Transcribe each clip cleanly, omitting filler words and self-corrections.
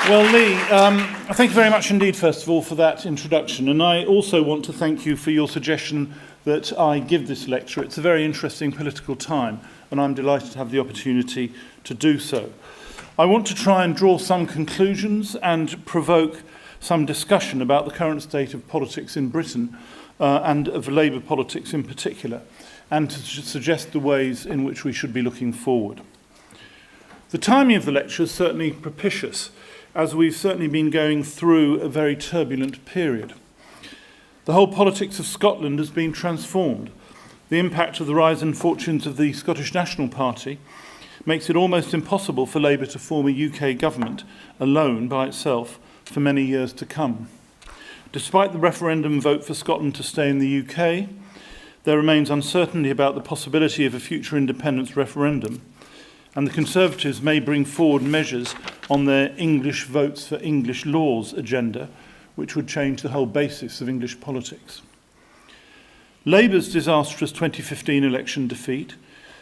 Well, Lee, thank you very much indeed, first of all, for that introduction. And I also want to thank you for your suggestion that I give this lecture. It's a very interesting political time, and I'm delighted to have the opportunity to do so. I want to try and draw some conclusions and provoke some discussion about the current state of politics in Britain and of Labour politics in particular, and to suggest the ways in which we should be looking forward. The timing of the lecture is certainly propitious, as we've certainly been going through a very turbulent period. The whole politics of Scotland has been transformed. The impact of the rise and fortunes of the Scottish National Party makes it almost impossible for Labour to form a UK government alone by itself for many years to come. Despite the referendum vote for Scotland to stay in the UK, there remains uncertainty about the possibility of a future independence referendum, and the Conservatives may bring forward measures on their English votes for English laws agenda, which would change the whole basis of English politics. Labour's disastrous 2015 election defeat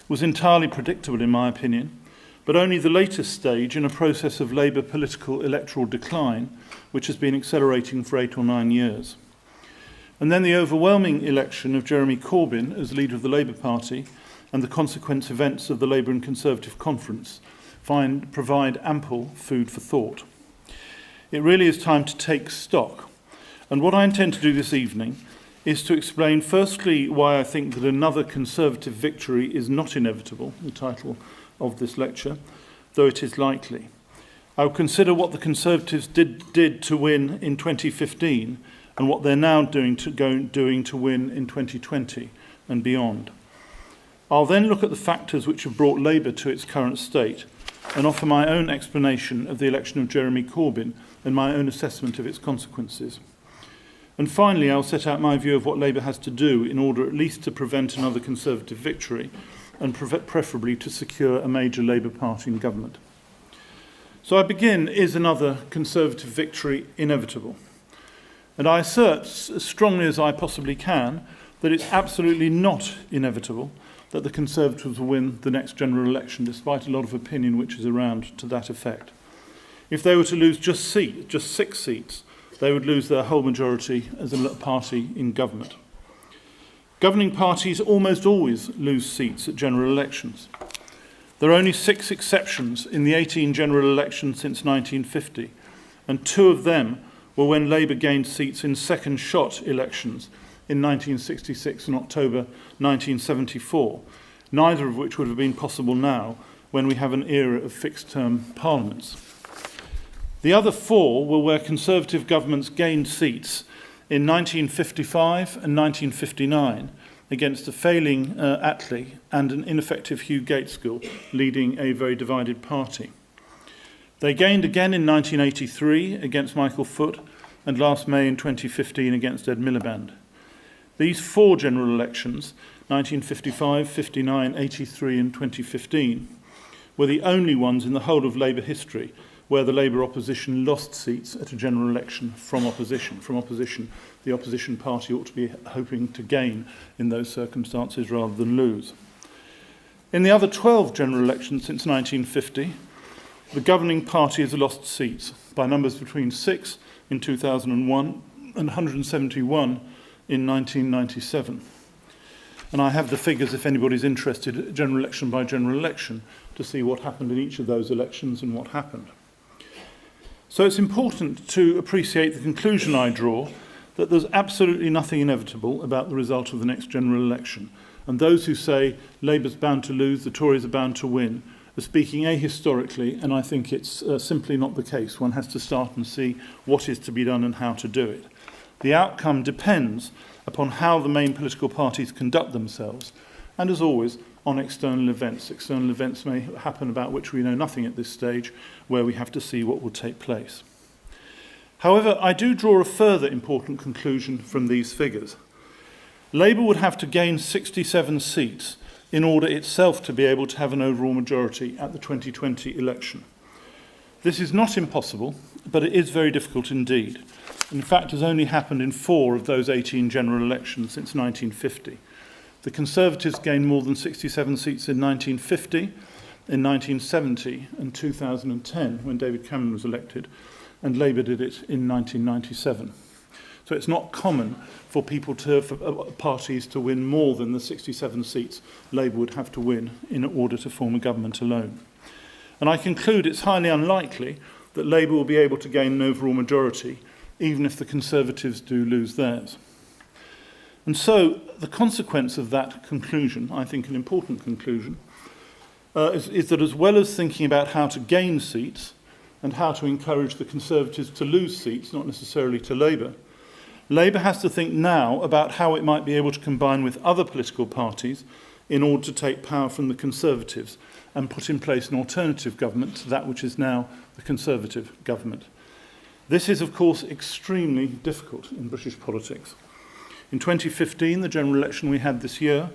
was entirely predictable in my opinion, but only the latest stage in a process of Labour political electoral decline, which has been accelerating for 8 or 9 years. And then the overwhelming election of Jeremy Corbyn as leader of the Labour Party and the consequent events of the Labour and Conservative conference provide ample food for thought. It really is time to take stock. And what I intend to do this evening is to explain firstly why I think that another Conservative victory is not inevitable, the title of this lecture, though it is likely. I will consider what the Conservatives did to win in 2015 and what they're now doing to win in 2020 and beyond. I'll then look at the factors which have brought Labour to its current state and offer my own explanation of the election of Jeremy Corbyn and my own assessment of its consequences. And finally, I'll set out my view of what Labour has to do in order at least to prevent another Conservative victory and preferably to secure a major Labour Party in government. So I begin, is another Conservative victory inevitable? And I assert as strongly as I possibly can that it's absolutely not inevitable that the Conservatives will win the next general election, despite a lot of opinion which is around to that effect. If they were to lose just 6 seats, they would lose their whole majority as a party in government. Governing parties almost always lose seats at general elections. There are only 6 exceptions in the 18 general elections since 1950, and 2 of them were when Labour gained seats in second shot elections in 1966 and October 1974, neither of which would have been possible now when we have an era of fixed-term parliaments. The other 4 were where Conservative governments gained seats in 1955 and 1959 against a failing Attlee and an ineffective Hugh Gaitskell leading a very divided party. They gained again in 1983 against Michael Foot and last May in 2015 against Ed Miliband. These 4 general elections, 1955, 59, 83 and 2015, were the only ones in the whole of Labour history where the Labour opposition lost seats at a general election from opposition. The opposition party ought to be hoping to gain in those circumstances rather than lose. In the other 12 general elections since 1950, the governing party has lost seats by numbers between 6 in 2001 and 171 in 1997. And I have the figures, if anybody's interested, general election by general election, to see what happened in each of those elections and what happened. So it's important to appreciate the conclusion I draw that there's absolutely nothing inevitable about the result of the next general election. And those who say Labour's bound to lose, the Tories are bound to win, are speaking ahistorically, and I think it's simply not the case. One has to start and see what is to be done and how to do it. The outcome depends upon how the main political parties conduct themselves, and as always, on external events. External events may happen about which we know nothing at this stage, where we have to see what will take place. However, I do draw a further important conclusion from these figures. Labour would have to gain 67 seats in order itself to be able to have an overall majority at the 2020 election. This is not impossible, but it is very difficult indeed. In fact, has only happened in 4 of those 18 general elections since 1950. The Conservatives gained more than 67 seats in 1950, in 1970 and 2010 when David Cameron was elected, and Labour did it in 1997. So it's not common for parties to win more than the 67 seats Labour would have to win in order to form a government alone. And I conclude it's highly unlikely that Labour will be able to gain an overall majority, even if the Conservatives do lose theirs. And so the consequence of that conclusion, I think an important conclusion, is that as well as thinking about how to gain seats and how to encourage the Conservatives to lose seats, not necessarily to Labour, Labour has to think now about how it might be able to combine with other political parties in order to take power from the Conservatives and put in place an alternative government to that which is now the Conservative government. This is, of course, extremely difficult in British politics. In 2015, the general election we had this year,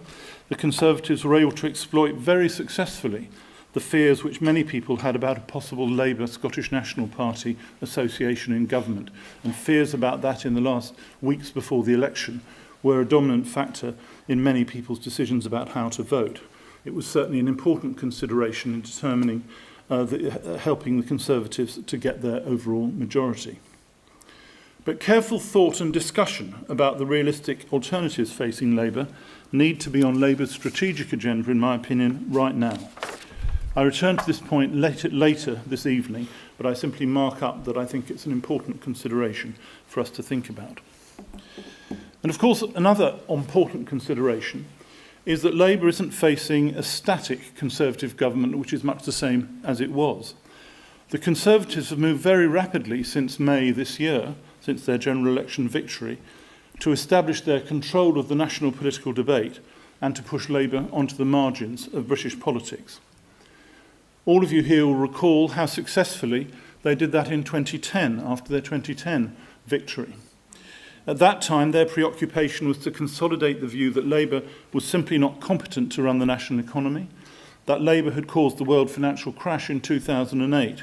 the Conservatives were able to exploit very successfully the fears which many people had about a possible Labour Scottish National Party association in government, and fears about that in the last weeks before the election were a dominant factor in many people's decisions about how to vote. It was certainly an important consideration in determining helping the Conservatives to get their overall majority. But careful thought and discussion about the realistic alternatives facing Labour need to be on Labour's strategic agenda, in my opinion, right now. I return to this point later this evening, but I simply mark up that I think it's an important consideration for us to think about. And of course, another important consideration is that Labour isn't facing a static Conservative government, which is much the same as it was. The Conservatives have moved very rapidly since May this year, since their general election victory, to establish their control of the national political debate and to push Labour onto the margins of British politics. All of you here will recall how successfully they did that in 2010, after their 2010 victory. At that time, their preoccupation was to consolidate the view that Labour was simply not competent to run the national economy, that Labour had caused the world financial crash in 2008,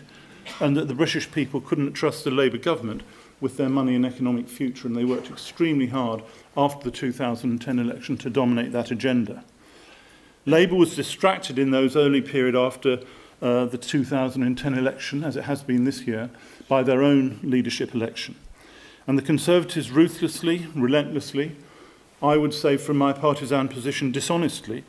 and that the British people couldn't trust the Labour government with their money and economic future, and they worked extremely hard after the 2010 election to dominate that agenda. Labour was distracted in those early period after the 2010 election, as it has been this year, by their own leadership election. And the Conservatives ruthlessly, relentlessly, I would say from my partisan position dishonestly,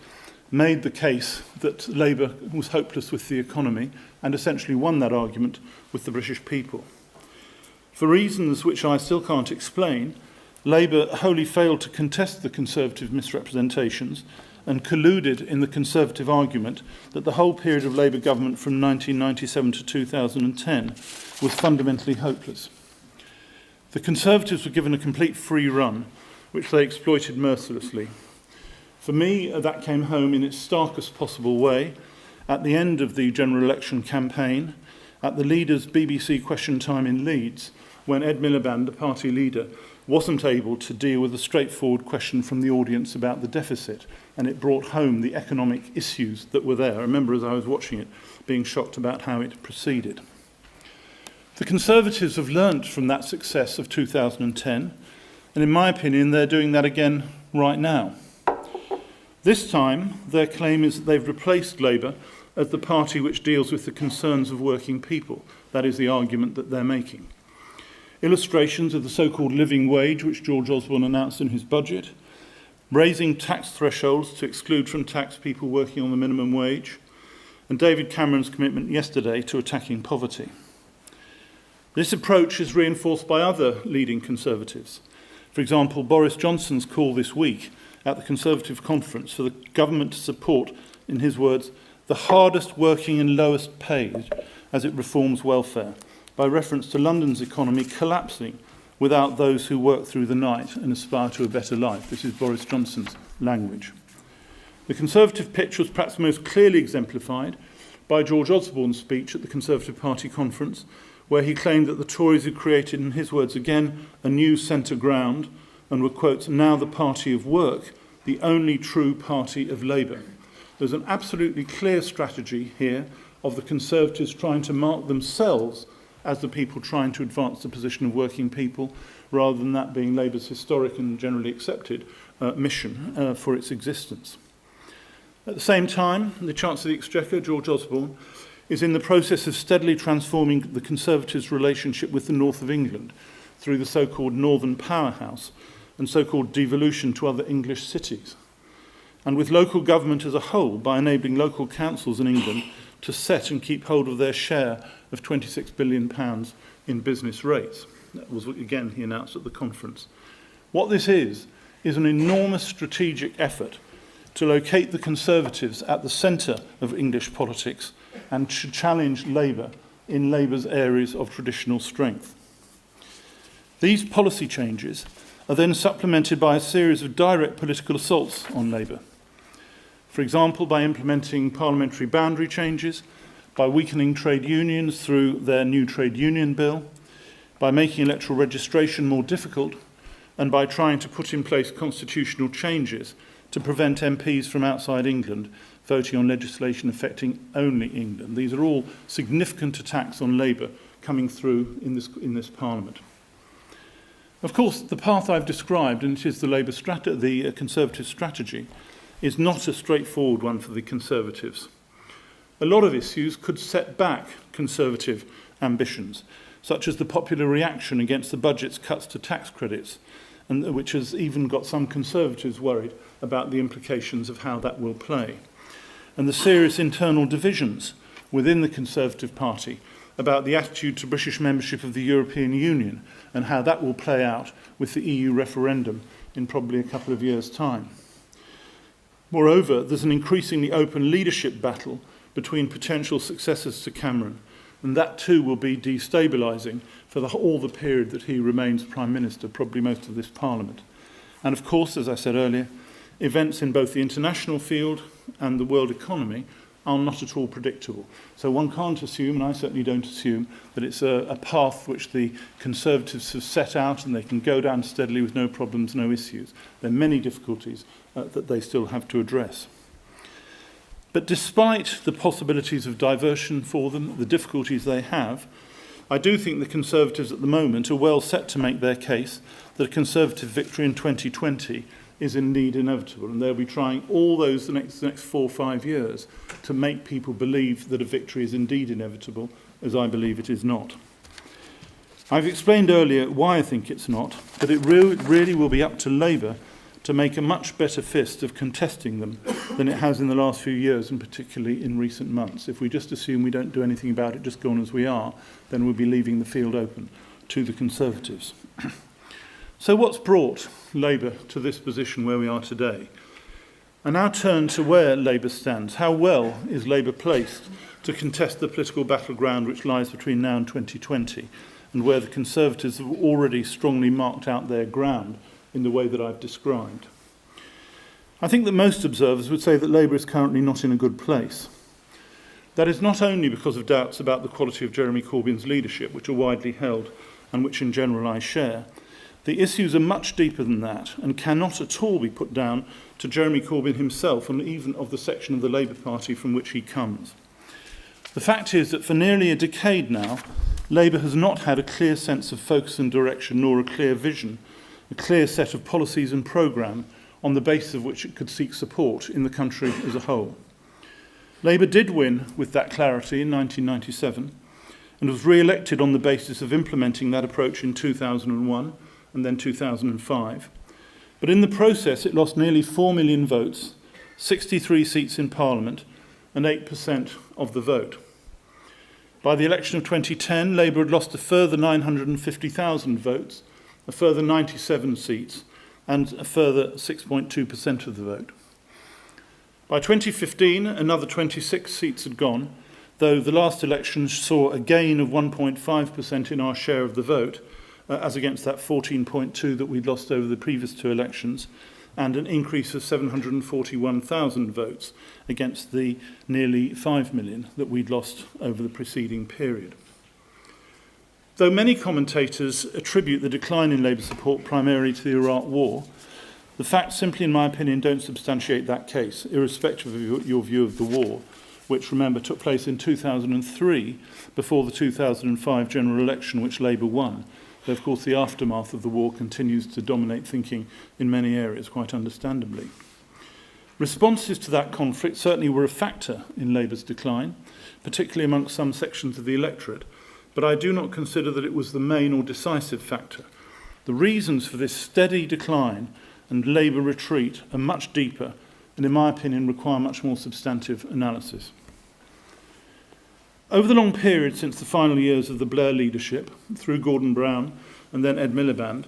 made the case that Labour was hopeless with the economy and essentially won that argument with the British people. For reasons which I still can't explain, Labour wholly failed to contest the Conservative misrepresentations and colluded in the Conservative argument that the whole period of Labour government from 1997 to 2010 was fundamentally hopeless. The Conservatives were given a complete free run, which they exploited mercilessly. For me, that came home in its starkest possible way at the end of the general election campaign, at the leader's BBC Question Time in Leeds, when Ed Miliband, the party leader, wasn't able to deal with a straightforward question from the audience about the deficit, and it brought home the economic issues that were there. I remember as I was watching it being shocked about how it proceeded. The Conservatives have learnt from that success of 2010, and in my opinion they're doing that again right now. This time their claim is that they've replaced Labour as the party which deals with the concerns of working people. That is the argument that they're making. Illustrations of the so-called living wage, which George Osborne announced in his budget, raising tax thresholds to exclude from tax people working on the minimum wage, and David Cameron's commitment yesterday to attacking poverty. This approach is reinforced by other leading Conservatives. For example, Boris Johnson's call this week at the Conservative conference for the government to support, in his words, the hardest working and lowest paid as it reforms welfare, by reference to London's economy collapsing without those who work through the night and aspire to a better life. This is Boris Johnson's language. The Conservative pitch was perhaps most clearly exemplified by George Osborne's speech at the Conservative Party conference, where he claimed that the Tories had created, in his words again, a new centre ground and were, quote, now the party of work, the only true party of Labour. There's an absolutely clear strategy here of the Conservatives trying to mark themselves as the people trying to advance the position of working people, rather than that being Labour's historic and generally accepted mission for its existence. At the same time, the Chancellor of the Exchequer, George Osborne, is in the process of steadily transforming the Conservatives' relationship with the north of England through the so-called Northern Powerhouse and so-called devolution to other English cities, and with local government as a whole by enabling local councils in England to set and keep hold of their share of £26 billion in business rates. That was what, again, he announced at the conference. What this is an enormous strategic effort to locate the Conservatives at the centre of English politics and to challenge Labour in Labour's areas of traditional strength. These policy changes are then supplemented by a series of direct political assaults on Labour. For example, by implementing parliamentary boundary changes, by weakening trade unions through their new trade union bill, by making electoral registration more difficult, and by trying to put in place constitutional changes to prevent MPs from outside England voting on legislation affecting only England. These are all significant attacks on Labour coming through in this Parliament. Of course, the path I've described, and it is the Conservative strategy, is not a straightforward one for the Conservatives. A lot of issues could set back Conservative ambitions, such as the popular reaction against the budget's cuts to tax credits, and which has even got some Conservatives worried about the implications of how that will play, and the serious internal divisions within the Conservative Party about the attitude to British membership of the European Union and how that will play out with the EU referendum in probably a couple of years' time. Moreover, there's an increasingly open leadership battle between potential successors to Cameron, and that too will be destabilising for all the period that he remains Prime Minister, probably most of this Parliament. And of course, as I said earlier, events in both the international field and the world economy are not at all predictable. So one can't assume, and I certainly don't assume, that it's a path which the Conservatives have set out and they can go down steadily with no problems, no issues. There are many difficulties that they still have to address. But despite the possibilities of diversion for them, the difficulties they have, I do think the Conservatives at the moment are well set to make their case that a Conservative victory in 2020 is indeed inevitable, and they'll be trying all those the next 4 or 5 years to make people believe that a victory is indeed inevitable, as I believe it is not. I've explained earlier why I think it's not, but it really will be up to Labour to make a much better fist of contesting them than it has in the last few years, and particularly in recent months. If we just assume we don't do anything about it, just go on as we are, then we'll be leaving the field open to the Conservatives. So what's brought Labour to this position where we are today? I now turn to where Labour stands. How well is Labour placed to contest the political battleground which lies between now and 2020, and where the Conservatives have already strongly marked out their ground in the way that I've described? I think that most observers would say that Labour is currently not in a good place. That is not only because of doubts about the quality of Jeremy Corbyn's leadership, which are widely held and which in general I share. The issues are much deeper than that and cannot at all be put down to Jeremy Corbyn himself and even of the section of the Labour Party from which he comes. The fact is that for nearly a decade now, Labour has not had a clear sense of focus and direction nor a clear vision, a clear set of policies and programme on the basis of which it could seek support in the country as a whole. Labour did win with that clarity in 1997 and was re-elected on the basis of implementing that approach in 2001 and then 2005. But in the process, it lost nearly 4 million votes, 63 seats in Parliament, and 8% of the vote. By the election of 2010, Labour had lost a further 950,000 votes, a further 97 seats, and a further 6.2% of the vote. By 2015, another 26 seats had gone, though the last election saw a gain of 1.5% in our share of the vote, as against that 14.2 that we'd lost over the previous 2 elections, and an increase of 741,000 votes against the nearly 5 million that we'd lost over the preceding period. Though many commentators attribute the decline in Labour support primarily to the Iraq War, the facts simply, in my opinion, don't substantiate that case, irrespective of your view of the war, which, remember, took place in 2003 before the 2005 general election, which Labour won. Though, of course, the aftermath of the war continues to dominate thinking in many areas, quite understandably. Responses to that conflict certainly were a factor in Labour's decline, particularly amongst some sections of the electorate, but I do not consider that it was the main or decisive factor. The reasons for this steady decline and Labour retreat are much deeper and, in my opinion, require much more substantive analysis. Over the long period since the final years of the Blair leadership, through Gordon Brown and then Ed Miliband,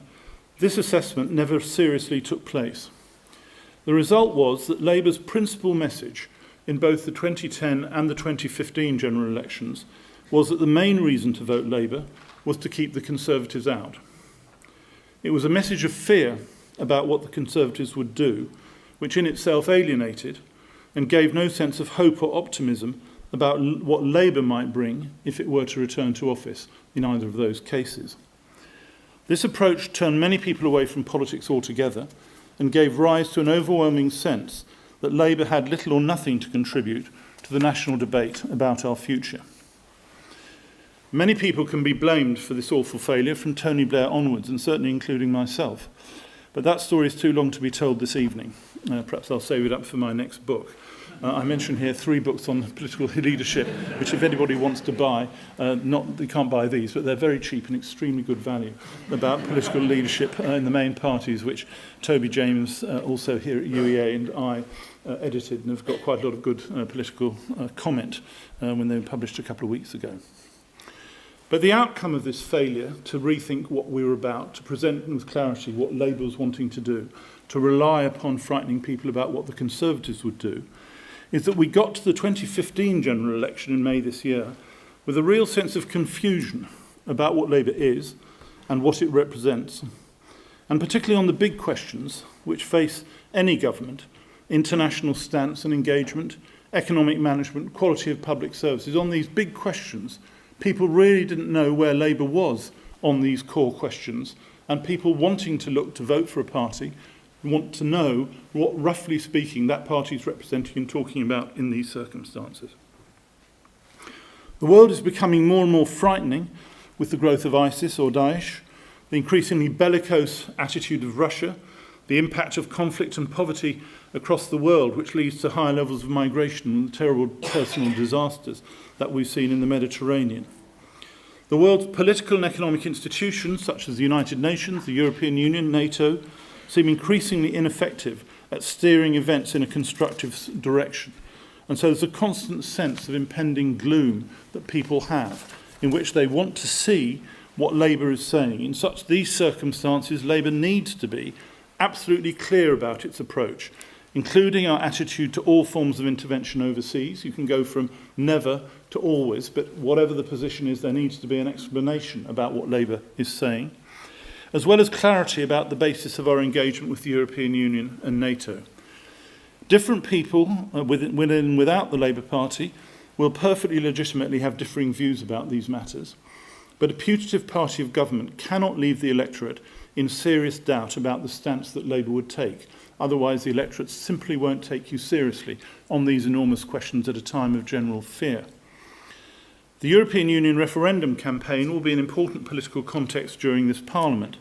this assessment never seriously took place. The result was that Labour's principal message in both the 2010 and the 2015 general elections was that the main reason to vote Labour was to keep the Conservatives out. It was a message of fear about what the Conservatives would do, which in itself alienated and gave no sense of hope or optimism about what Labour might bring if it were to return to office in either of those cases. This approach turned many people away from politics altogether and gave rise to an overwhelming sense that Labour had little or nothing to contribute to the national debate about our future. Many people can be blamed for this awful failure, from Tony Blair onwards, and certainly including myself. But that story is too long to be told this evening. Perhaps I'll save it up for my next book. I mention here 3 books on political leadership, which if anybody wants to buy, they can't buy these, but they're very cheap and extremely good value, about political leadership in the main parties, which Toby James, also here at UEA, and I edited, and have got quite a lot of good political comment when they were published a couple of weeks ago. But the outcome of this failure to rethink what we were about, to present with clarity what Labour was wanting to do, to rely upon frightening people about what the Conservatives would do, is that we got to the 2015 general election in May this year with a real sense of confusion about what Labour is and what it represents, and particularly on the big questions which face any government: international stance and engagement, economic management, quality of public services. On these big questions, people really didn't know where Labour was on these core questions, and people wanting to look to vote for a party want to know what, roughly speaking, that party is representing and talking about in these circumstances. The world is becoming more and more frightening with the growth of ISIS or Daesh, the increasingly bellicose attitude of Russia, the impact of conflict and poverty across the world, which leads to higher levels of migration and the terrible personal disasters that we've seen in the Mediterranean. The world's political and economic institutions, such as the United Nations, the European Union, NATO, seem increasingly ineffective at steering events in a constructive direction. And so there's a constant sense of impending gloom that people have, in which they want to see what Labour is saying. In these circumstances, Labour needs to be absolutely clear about its approach, including our attitude to all forms of intervention overseas. You can go from never to always, but whatever the position is, there needs to be an explanation about what Labour is saying, as well as clarity about the basis of our engagement with the European Union and NATO. Different people within and without the Labour Party will perfectly legitimately have differing views about these matters, but a putative party of government cannot leave the electorate in serious doubt about the stance that Labour would take. Otherwise, the electorate simply won't take you seriously on these enormous questions at a time of general fear. The European Union referendum campaign will be an important political context during this Parliament,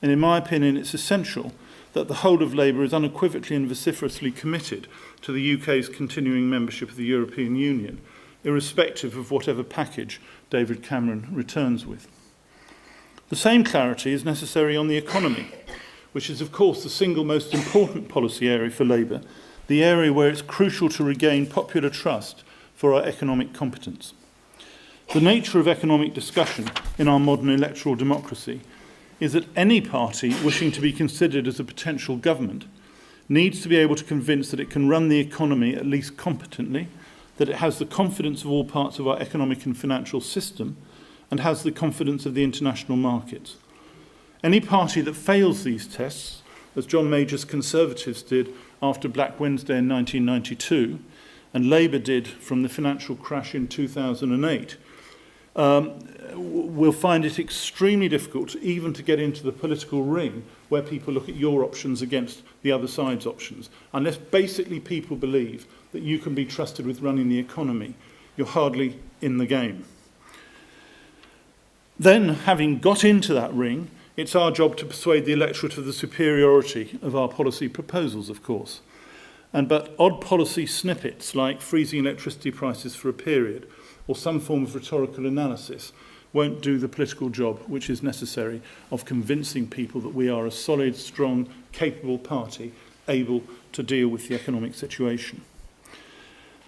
and in my opinion it's essential that the whole of Labour is unequivocally and vociferously committed to the UK's continuing membership of the European Union, irrespective of whatever package David Cameron returns with. The same clarity is necessary on the economy, which is of course the single most important policy area for Labour, the area where it's crucial to regain popular trust for our economic competence. The nature of economic discussion in our modern electoral democracy is that any party wishing to be considered as a potential government needs to be able to convince that it can run the economy at least competently, that it has the confidence of all parts of our economic and financial system, and has the confidence of the international markets. Any party that fails these tests, as John Major's Conservatives did after Black Wednesday in 1992, and Labour did from the financial crash in 2008, will find it extremely difficult even to get into the political ring where people look at your options against the other side's options. Unless basically people believe that you can be trusted with running the economy, you're hardly in the game. Then, having got into that ring, it's our job to persuade the electorate of the superiority of our policy proposals, of course. but odd policy snippets like freezing electricity prices for a period or some form of rhetorical analysis won't do the political job which is necessary of convincing people that we are a solid, strong, capable party able to deal with the economic situation.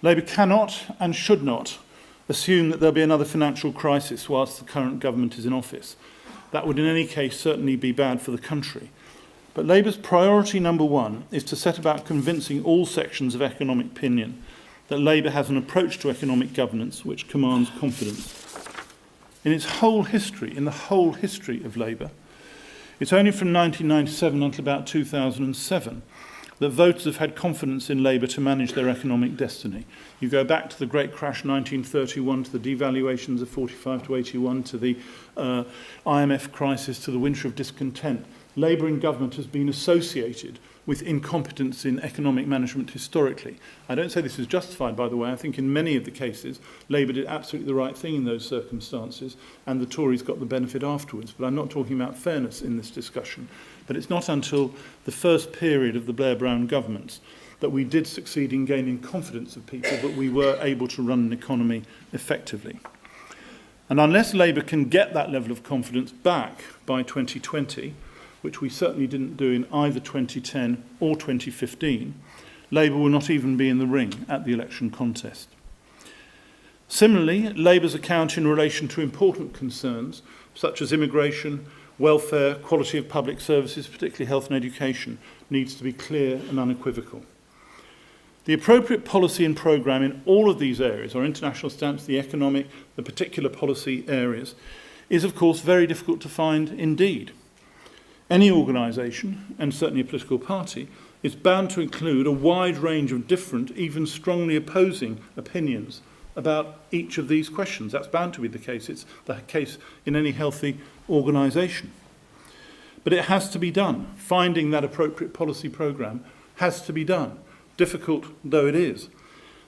Labour cannot and should not assume that there'll be another financial crisis whilst the current government is in office. That would in any case certainly be bad for the country. But Labour's priority number one is to set about convincing all sections of economic opinion that Labour has an approach to economic governance which commands confidence. In its whole history, in the whole history of Labour, it's only from 1997 until about 2007 that voters have had confidence in Labour to manage their economic destiny. You go back to the Great Crash 1931, to the devaluations of 45 to 81, to the IMF crisis, to the winter of discontent. Labour in government has been associated with incompetence in economic management historically. I don't say this is justified, by the way. I think in many of the cases, Labour did absolutely the right thing in those circumstances, and the Tories got the benefit afterwards. But I'm not talking about fairness in this discussion. But it's not until the first period of the Blair-Brown governments that we did succeed in gaining confidence of people that we were able to run an economy effectively. And unless Labour can get that level of confidence back by 2020, which we certainly didn't do in either 2010 or 2015, Labour will not even be in the ring at the election contest. Similarly, Labour's account in relation to important concerns such as immigration, welfare, quality of public services, particularly health and education, needs to be clear and unequivocal. The appropriate policy and programme in all of these areas, our international stance, the economic, the particular policy areas, is of course very difficult to find indeed. Any organisation, and certainly a political party, is bound to include a wide range of different, even strongly opposing opinions about each of these questions. That's bound to be the case. It's the case in any healthy organisation. But it has to be done. Finding that appropriate policy programme has to be done, difficult though it is.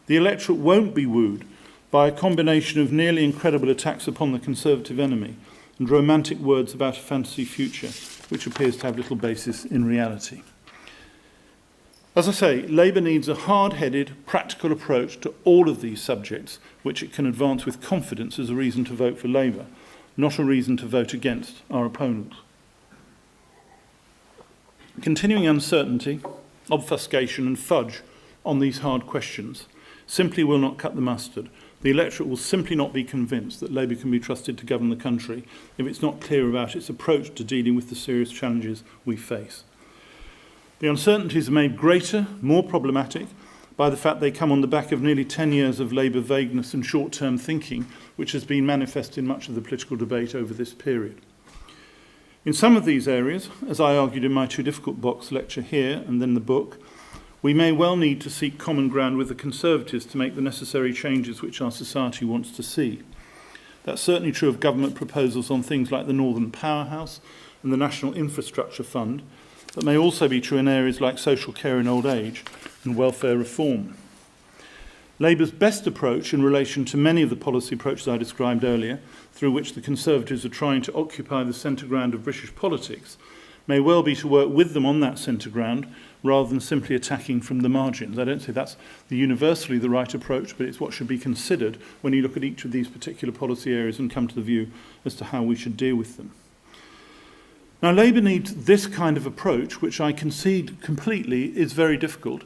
The electorate won't be wooed by a combination of nearly incredible attacks upon the Conservative enemy and romantic words about a fantasy future, which appears to have little basis in reality. As I say, Labour needs a hard-headed, practical approach to all of these subjects, which it can advance with confidence as a reason to vote for Labour, not a reason to vote against our opponents. Continuing uncertainty, obfuscation and fudge on these hard questions simply will not cut the mustard. The electorate will simply not be convinced that Labour can be trusted to govern the country if it's not clear about its approach to dealing with the serious challenges we face. The uncertainties are made greater, more problematic, by the fact they come on the back of nearly 10 years of Labour vagueness and short-term thinking, which has been manifest in much of the political debate over this period. In some of these areas, as I argued in my Too Difficult Box lecture here and then the book, we may well need to seek common ground with the Conservatives to make the necessary changes which our society wants to see. That's certainly true of government proposals on things like the Northern Powerhouse and the National Infrastructure Fund, but may also be true in areas like social care in old age and welfare reform. Labour's best approach in relation to many of the policy approaches I described earlier, through which the Conservatives are trying to occupy the centre ground of British politics, may well be to work with them on that centre ground rather than simply attacking from the margins. I don't say that's universally the right approach, but it's what should be considered when you look at each of these particular policy areas and come to the view as to how we should deal with them. Now, Labour needs this kind of approach, which I concede completely is very difficult.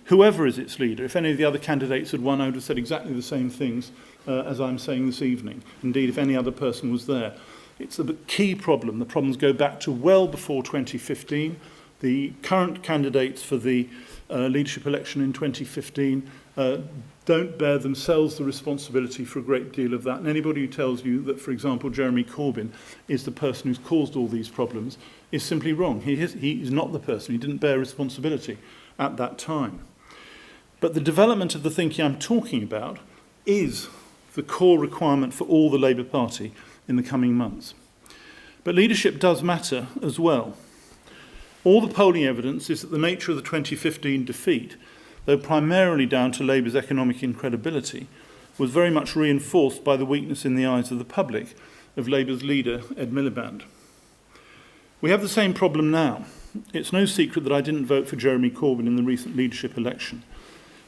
Whoever is its leader, if any of the other candidates had won, I would have said exactly the same things as I'm saying this evening. Indeed, if any other person was there. It's a key problem. The problems go back to well before 2015. The current candidates for the leadership election in 2015 don't bear themselves the responsibility for a great deal of that. And anybody who tells you that, for example, Jeremy Corbyn is the person who's caused all these problems is simply wrong. He is not the person. He didn't bear responsibility at that time. But the development of the thinking I'm talking about is the core requirement for all the Labour Party in the coming months. But leadership does matter as well. All the polling evidence is that the nature of the 2015 defeat, though primarily down to Labour's economic incredibility, was very much reinforced by the weakness in the eyes of the public of Labour's leader, Ed Miliband. We have the same problem now. It's no secret that I didn't vote for Jeremy Corbyn in the recent leadership election,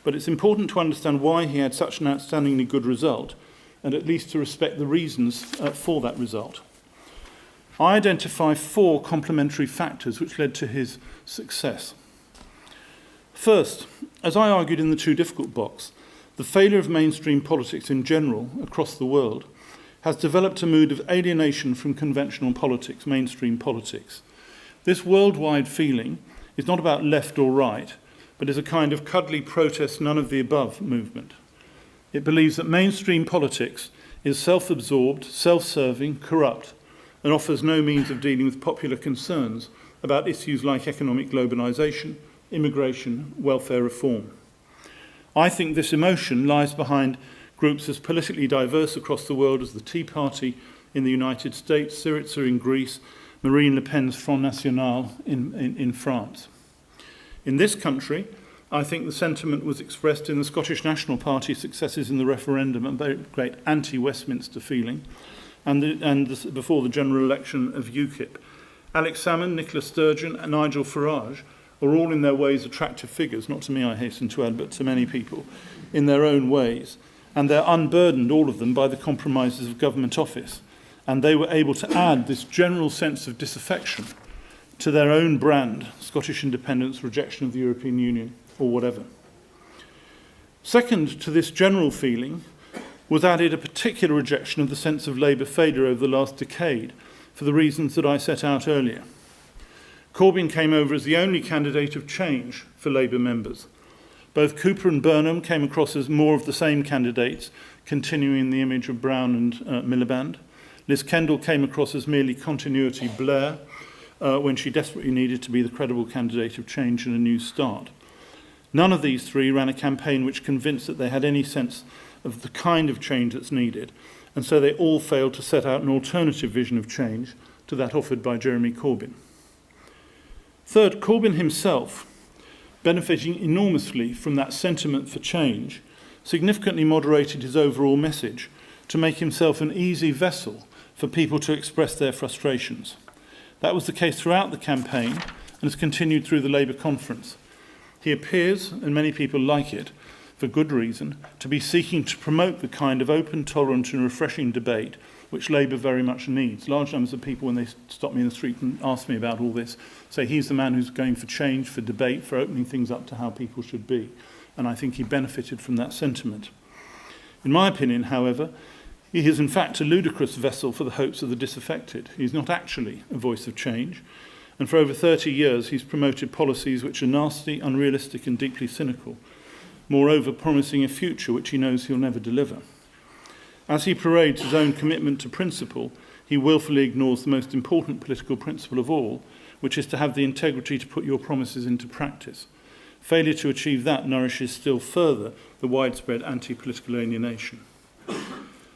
but it's important to understand why he had such an outstandingly good result, and at least to respect the reasons for that result. I identify 4 complementary factors which led to his success. First, as I argued in the Too Difficult box, the failure of mainstream politics in general across the world has developed a mood of alienation from conventional politics, mainstream politics. This worldwide feeling is not about left or right, but is a kind of cuddly protest none of the above movement. It believes that mainstream politics is self-absorbed, self-serving, corrupt, and offers no means of dealing with popular concerns about issues like economic globalisation, immigration, welfare reform. I think this emotion lies behind groups as politically diverse across the world as the Tea Party in the United States, Syriza in Greece, Marine Le Pen's Front National in France. In this country, I think the sentiment was expressed in the Scottish National Party successes in the referendum and very great anti-Westminster feeling, and before the general election of UKIP. Alex Salmond, Nicola Sturgeon and Nigel Farage are all in their ways attractive figures, not to me I hasten to add, but to many people, in their own ways. And they're unburdened, all of them, by the compromises of government office. And they were able to add this general sense of disaffection to their own brand, Scottish independence, rejection of the European Union, or whatever. Second to this general feeling was added a particular rejection of the sense of Labour failure over the last decade for the reasons that I set out earlier. Corbyn came over as the only candidate of change for Labour members. Both Cooper and Burnham came across as more of the same candidates, continuing the image of Brown and Miliband. Liz Kendall came across as merely continuity Blair when she desperately needed to be the credible candidate of change and a new start. None of these 3 ran a campaign which convinced that they had any sense of the kind of change that's needed, and so they all failed to set out an alternative vision of change to that offered by Jeremy Corbyn. Third, Corbyn himself, benefiting enormously from that sentiment for change, significantly moderated his overall message to make himself an easy vessel for people to express their frustrations. That was the case throughout the campaign and has continued through the Labour conference. He appears, and many people like it, for good reason, to be seeking to promote the kind of open, tolerant and refreshing debate which Labour very much needs. Large numbers of people, when they stop me in the street and ask me about all this, say he's the man who's going for change, for debate, for opening things up to how people should be. And I think he benefited from that sentiment. In my opinion, however, he is in fact a ludicrous vessel for the hopes of the disaffected. He's not actually a voice of change. And for over 30 years, he's promoted policies which are nasty, unrealistic and deeply cynical, moreover promising a future which he knows he'll never deliver. As he parades his own commitment to principle, he willfully ignores the most important political principle of all, which is to have the integrity to put your promises into practice. Failure to achieve that nourishes still further the widespread anti-political alienation.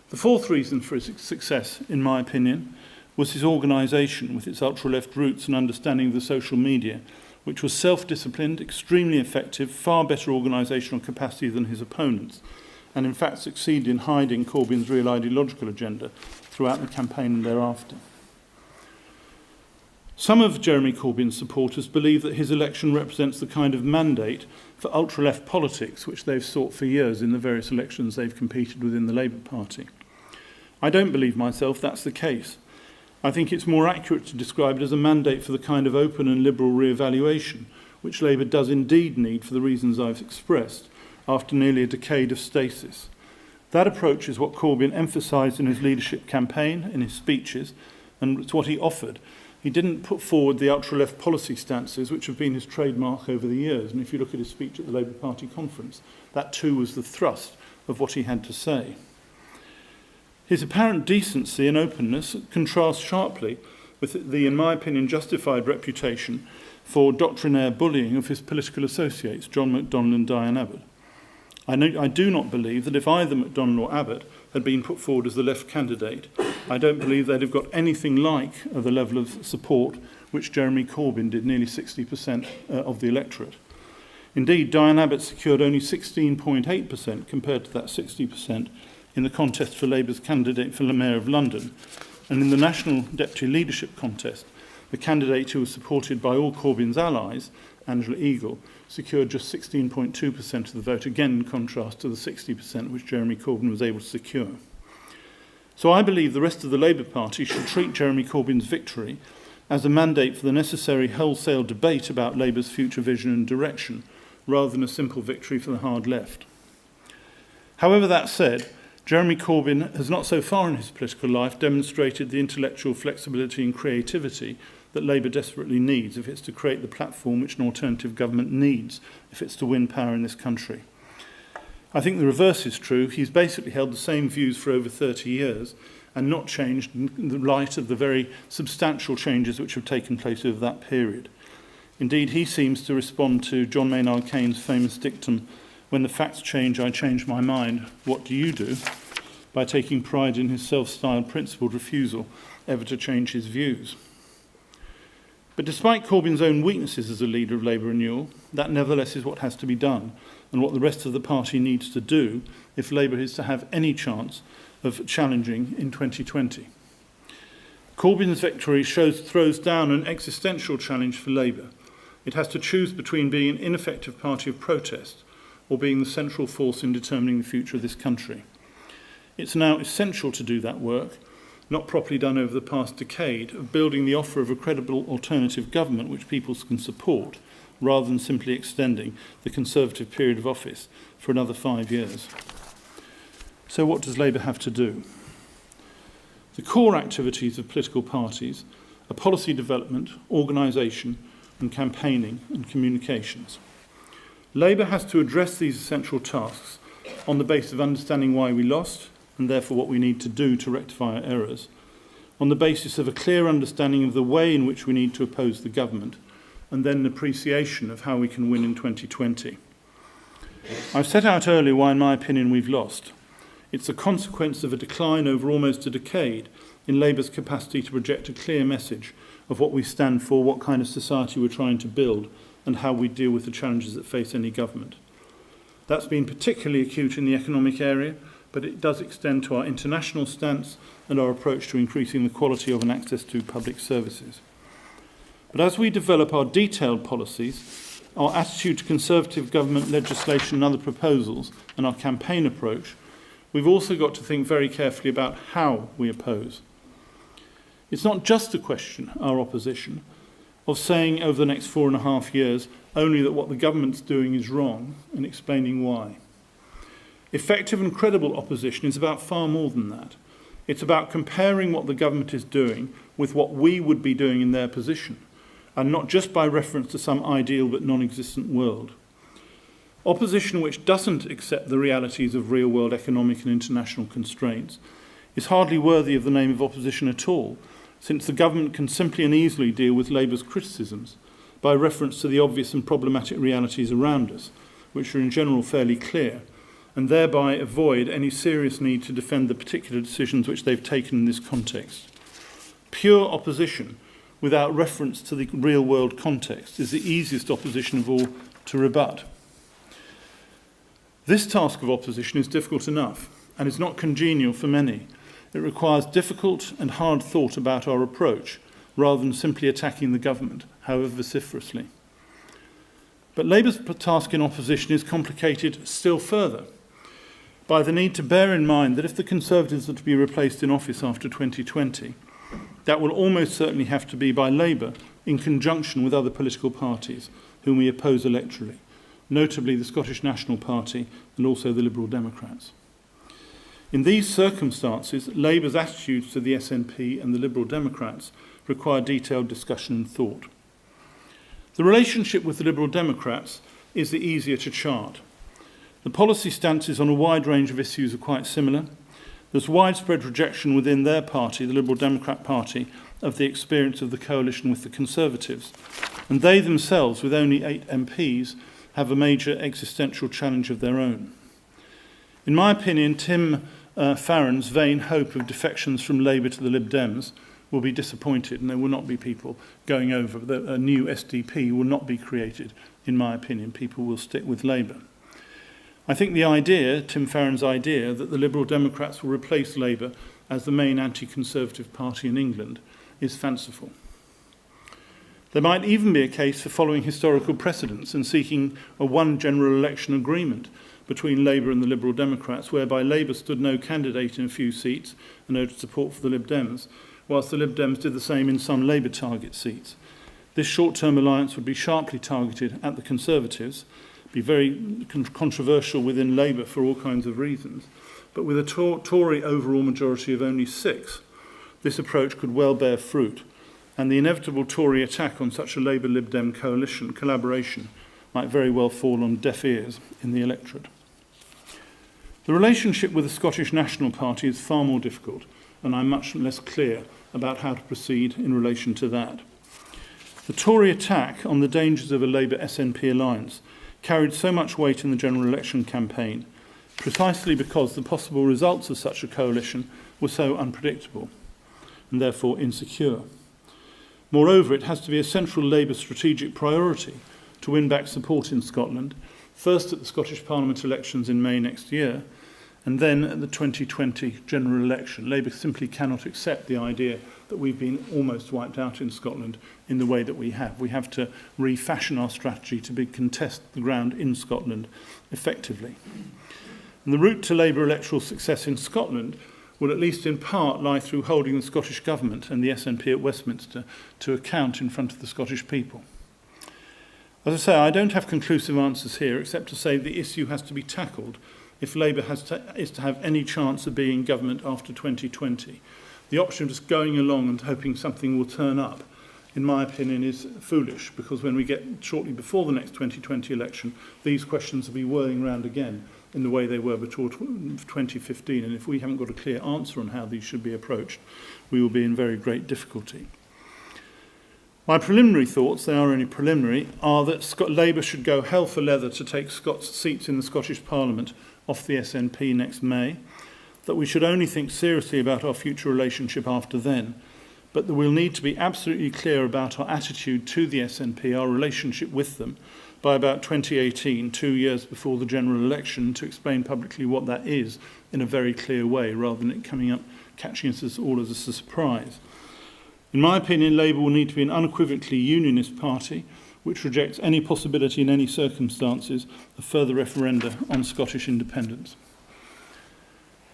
The fourth reason for his success, in my opinion, was his organisation with its ultra-left roots and understanding of the social media, which was self-disciplined, extremely effective, far better organisational capacity than his opponents, and in fact succeeded in hiding Corbyn's real ideological agenda throughout the campaign and thereafter. Some of Jeremy Corbyn's supporters believe that his election represents the kind of mandate for ultra-left politics which they've sought for years in the various elections they've competed within the Labour Party. I don't believe myself that's the case. I think it's more accurate to describe it as a mandate for the kind of open and liberal re-evaluation which Labour does indeed need for the reasons I've expressed after nearly a decade of stasis. That approach is what Corbyn emphasised in his leadership campaign, in his speeches, and it's what he offered. He didn't put forward the ultra-left policy stances which have been his trademark over the years, and if you look at his speech at the Labour Party conference, that too was the thrust of what he had to say. His apparent decency and openness contrasts sharply with the, in my opinion, justified reputation for doctrinaire bullying of his political associates, John MacDonald and Diane Abbott. I do not believe that if either MacDonald or Abbott had been put forward as the left candidate, I don't believe they'd have got anything like the level of support which Jeremy Corbyn did, nearly 60% of the electorate. Indeed, Diane Abbott secured only 16.8% compared to that 60% in the contest for Labour's candidate for the Mayor of London. And in the national deputy leadership contest, the candidate who was supported by all Corbyn's allies, Angela Eagle, secured just 16.2% of the vote, again in contrast to the 60% which Jeremy Corbyn was able to secure. So I believe the rest of the Labour Party should treat Jeremy Corbyn's victory as a mandate for the necessary wholesale debate about Labour's future vision and direction, rather than a simple victory for the hard left. However, that said, Jeremy Corbyn has not so far in his political life demonstrated the intellectual flexibility and creativity that Labour desperately needs if it's to create the platform which an alternative government needs if it's to win power in this country. I think the reverse is true. He's basically held the same views for over 30 years and not changed in the light of the very substantial changes which have taken place over that period. Indeed, he seems to respond to John Maynard Keynes' famous dictum, "When the facts change, I change my mind. What do you do?" by taking pride in his self-styled principled refusal ever to change his views. But despite Corbyn's own weaknesses as a leader of Labour renewal, that nevertheless is what has to be done and what the rest of the party needs to do if Labour is to have any chance of challenging in 2020. Corbyn's victory throws down an existential challenge for Labour. It has to choose between being an ineffective party of protest or being the central force in determining the future of this country. It's now essential to do that work, not properly done over the past decade, of building the offer of a credible alternative government which people can support, rather than simply extending the Conservative period of office for another 5 years. So what does Labour have to do? The core activities of political parties are policy development, organisation and campaigning and communications. Labour has to address these essential tasks on the basis of understanding why we lost and therefore what we need to do to rectify our errors, on the basis of a clear understanding of the way in which we need to oppose the government, and then an appreciation of how we can win in 2020. I've set out earlier why, in my opinion, we've lost. It's a consequence of a decline over almost a decade in Labour's capacity to project a clear message of what we stand for, what kind of society we're trying to build, and how we deal with the challenges that face any government. That's been particularly acute in the economic area, but it does extend to our international stance and our approach to increasing the quality of and access to public services. But as we develop our detailed policies, our attitude to Conservative government legislation and other proposals, and our campaign approach, we've also got to think very carefully about how we oppose. It's not just a question, our opposition, of saying over the next 4.5 years only that what the government's doing is wrong and explaining why. Effective and credible opposition is about far more than that. It's about comparing what the government is doing with what we would be doing in their position, and not just by reference to some ideal but non-existent world. Opposition which doesn't accept the realities of real-world economic and international constraints is hardly worthy of the name of opposition at all, since the government can simply and easily deal with Labour's criticisms by reference to the obvious and problematic realities around us, which are in general fairly clear, and thereby avoid any serious need to defend the particular decisions which they've taken in this context. Pure opposition, without reference to the real-world context, is the easiest opposition of all to rebut. This task of opposition is difficult enough, and is not congenial for many. It requires difficult and hard thought about our approach, rather than simply attacking the government, however vociferously. But Labour's task in opposition is complicated still further by the need to bear in mind that if the Conservatives are to be replaced in office after 2020, that will almost certainly have to be by Labour in conjunction with other political parties whom we oppose electorally, notably the Scottish National Party and also the Liberal Democrats. In these circumstances, Labour's attitudes to the SNP and the Liberal Democrats require detailed discussion and thought. The relationship with the Liberal Democrats is the easier to chart. The policy stances on a wide range of issues are quite similar. There's widespread rejection within their party, the Liberal Democrat Party, of the experience of the coalition with the Conservatives. And they themselves, with only 8 MPs, have a major existential challenge of their own. In my opinion, Tim Farron's vain hope of defections from Labour to the Lib Dems will be disappointed, and there will not be people going over. A new SDP will not be created, in my opinion. People will stick with Labour. I think the idea, Tim Farron's idea, that the Liberal Democrats will replace Labour as the main anti-Conservative party in England is fanciful. There might even be a case for following historical precedents and seeking a one general election agreement between Labour and the Liberal Democrats, whereby Labour stood no candidate in a few seats and urged support for the Lib Dems, whilst the Lib Dems did the same in some Labour target seats. This short-term alliance would be sharply targeted at the Conservatives, be very controversial within Labour for all kinds of reasons, but with a Tory overall majority of only 6, this approach could well bear fruit, and the inevitable Tory attack on such a Labour-Lib Dem collaboration might very well fall on deaf ears in the electorate. The relationship with the Scottish National Party is far more difficult, and I'm much less clear about how to proceed in relation to that. The Tory attack on the dangers of a Labour-SNP alliance carried so much weight in the general election campaign, precisely because the possible results of such a coalition were so unpredictable and therefore insecure. Moreover, it has to be a central Labour strategic priority to win back support in Scotland, first at the Scottish Parliament elections in May next year, and then at the 2020 general election. Labour simply cannot accept the idea that we've been almost wiped out in Scotland in the way that we have. We have to refashion our strategy to contest the ground in Scotland effectively. And the route to Labour electoral success in Scotland will at least in part lie through holding the Scottish Government and the SNP at Westminster to account in front of the Scottish people. As I say, I don't have conclusive answers here, except to say the issue has to be tackled if Labour is to have any chance of being in government after 2020. The option of just going along and hoping something will turn up, in my opinion, is foolish, because when we get shortly before the next 2020 election, these questions will be whirling around again in the way they were before 2015, and if we haven't got a clear answer on how these should be approached, we will be in very great difficulty. My preliminary thoughts, they are only preliminary, are that Labour should go hell for leather to take Scots' seats in the Scottish Parliament off the SNP next May, that we should only think seriously about our future relationship after then, but that we'll need to be absolutely clear about our attitude to the SNP, our relationship with them, by about 2018, 2 years before the general election, to explain publicly what that is in a very clear way, rather than it coming up, catching us all as a surprise. In my opinion, Labour will need to be an unequivocally unionist party, which rejects any possibility in any circumstances of further referenda on Scottish independence.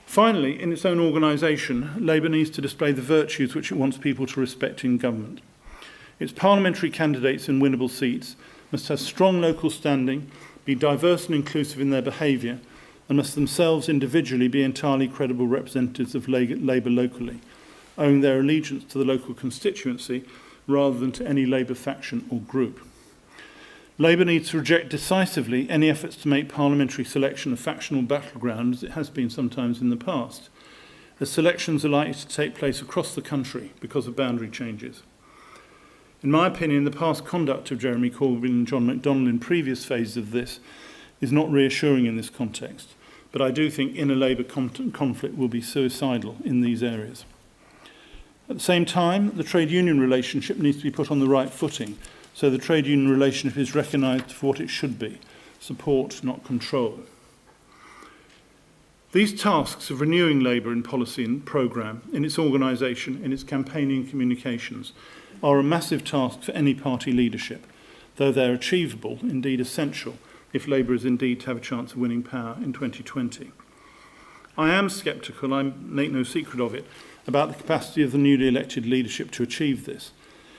Finally, in its own organisation, Labour needs to display the virtues which it wants people to respect in government. Its parliamentary candidates in winnable seats must have strong local standing, be diverse and inclusive in their behaviour, and must themselves individually be entirely credible representatives of Labour locally, owing their allegiance to the local constituency rather than to any Labour faction or group. Labour needs to reject decisively any efforts to make parliamentary selection a factional battleground, as it has been sometimes in the past, as selections are likely to take place across the country because of boundary changes. In my opinion, the past conduct of Jeremy Corbyn and John McDonnell in previous phases of this is not reassuring in this context, but I do think inner Labour conflict will be suicidal in these areas. At the same time, the trade union relationship needs to be put on the right footing, so the trade union relationship is recognised for what it should be, support, not control. These tasks of renewing Labour in policy and programme, in its organisation, in its campaigning and communications, are a massive task for any party leadership, though they're achievable, indeed essential, if Labour is indeed to have a chance of winning power in 2020. I am sceptical, I make no secret of it, about the capacity of the newly elected leadership to achieve this.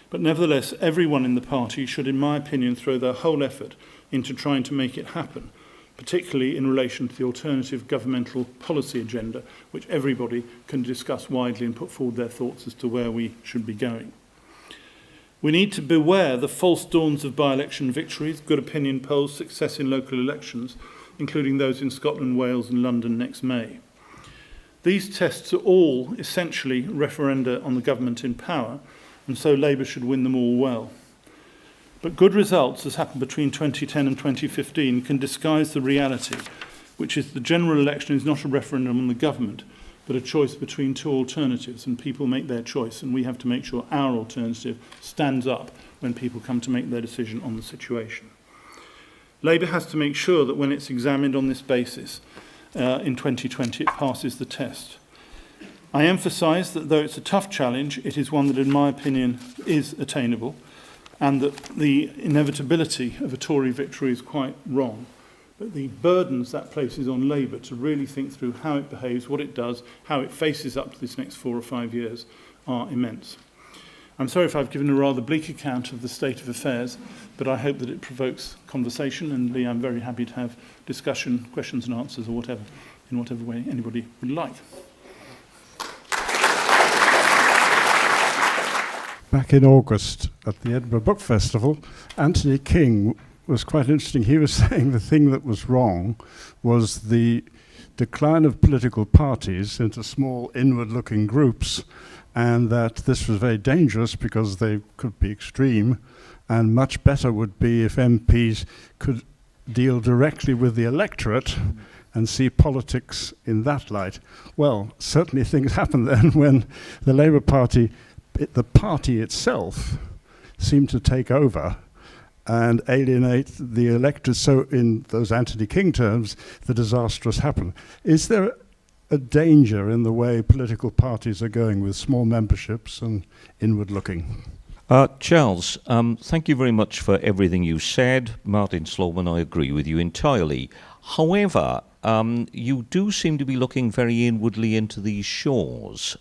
But nevertheless, everyone in the party should, in my opinion, throw their whole effort into trying to make it happen, particularly in relation to the alternative governmental policy agenda, which everybody can discuss widely and put forward their thoughts as to where we should be going. We need to beware the false dawns of by-election victories, good opinion polls, success in local elections, including those in Scotland, Wales and London next May. These tests are all essentially referenda on the government in power, and so Labour should win them all well. But good results, as happened between 2010 and 2015, can disguise the reality, which is the general election is not a referendum on the government, but a choice between two alternatives, and people make their choice, and we have to make sure our alternative stands up when people come to make their decision on the situation. Labour has to make sure that when it's examined on this basis in 2020, it passes the test. I emphasise that though it's a tough challenge, it is one that, in my opinion, is attainable, and that the inevitability of a Tory victory is quite wrong. But the burdens that places on Labour to really think through how it behaves, what it does, how it faces up to this next 4 or 5 years are immense. I'm sorry if I've given a rather bleak account of the state of affairs, but I hope that it provokes conversation, and Lee, I'm very happy to have discussion, questions and answers, or whatever, in whatever way anybody would like. Back in August at the Edinburgh Book Festival, Anthony King was quite interesting. He was saying the thing that was wrong was the decline of political parties into small inward-looking groups, and that this was very dangerous because they could be extreme, and much better would be if MPs could deal directly with the electorate and see politics in that light. Well, certainly things happened then when the Labour Party, the party itself, seemed to take over and alienate the electors. So in those Anthony King terms, the disastrous happened. Is there a danger in the way political parties are going with small memberships and inward looking? Charles, thank you very much for everything you said. Martin Sloman, I agree with you entirely. However, you do seem to be looking very inwardly into these shores.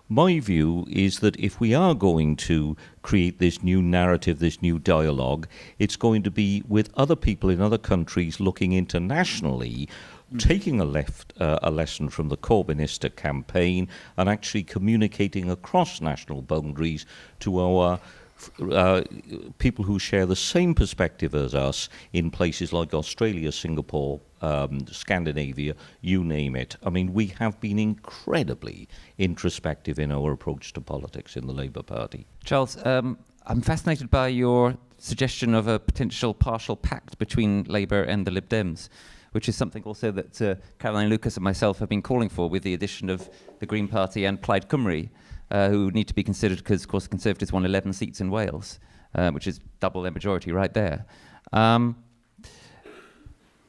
My view is that if we are going to create this new narrative, this new dialogue, it's going to be with other people in other countries looking internationally, taking a lesson from the Corbynista campaign and actually communicating across national boundaries to our people who share the same perspective as us in places like Australia, Singapore, Scandinavia, you name it. I mean, we have been incredibly introspective in our approach to politics in the Labour Party. Charles, I'm fascinated by your suggestion of a potential partial pact between Labour and the Lib Dems, which is something also that Caroline Lucas and myself have been calling for with the addition of the Green Party and Plaid Cymru, who need to be considered because, of course, the Conservatives won 11 seats in Wales, which is double their majority right there.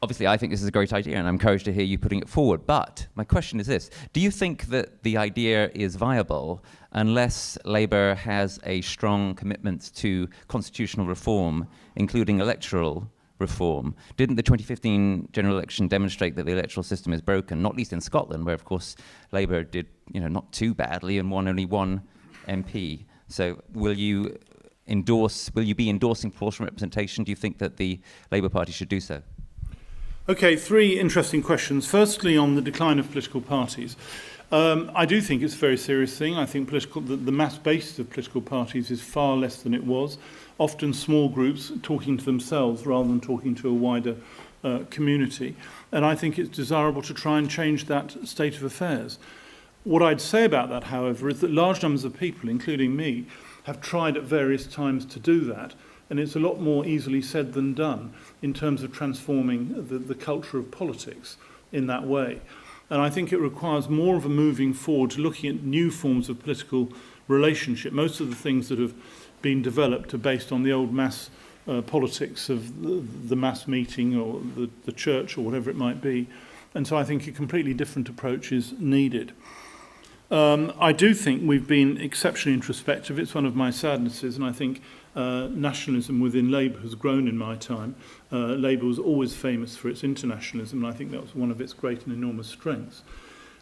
Obviously, I think this is a great idea, and I'm encouraged to hear you putting it forward. But my question is this. Do you think that the idea is viable unless Labour has a strong commitment to constitutional reform, including electoral reform? Didn't the 2015 general election demonstrate that the electoral system is broken, not least in Scotland, where, of course, Labour did, not too badly and won only one MP? So will you be endorsing proportional representation? Do you think that the Labour Party should do so? Okay, 3 interesting questions. Firstly, on the decline of political parties. I do think it's a very serious thing. I think the mass basis of political parties is far less than it was. Often small groups talking to themselves rather than talking to a wider community. And I think it's desirable to try and change that state of affairs. What I'd say about that, however, is that large numbers of people, including me, have tried at various times to do that. And it's a lot more easily said than done in terms of transforming the culture of politics in that way. And I think it requires more of a moving forward to looking at new forms of political relationship. Most of the things that have been developed are based on the old mass politics of the mass meeting or the church or whatever it might be. And so I think a completely different approach is needed. I do think we've been exceptionally introspective. It's one of my sadnesses, and I think nationalism within Labour has grown in my time. Labour was always famous for its internationalism, and I think that was one of its great and enormous strengths.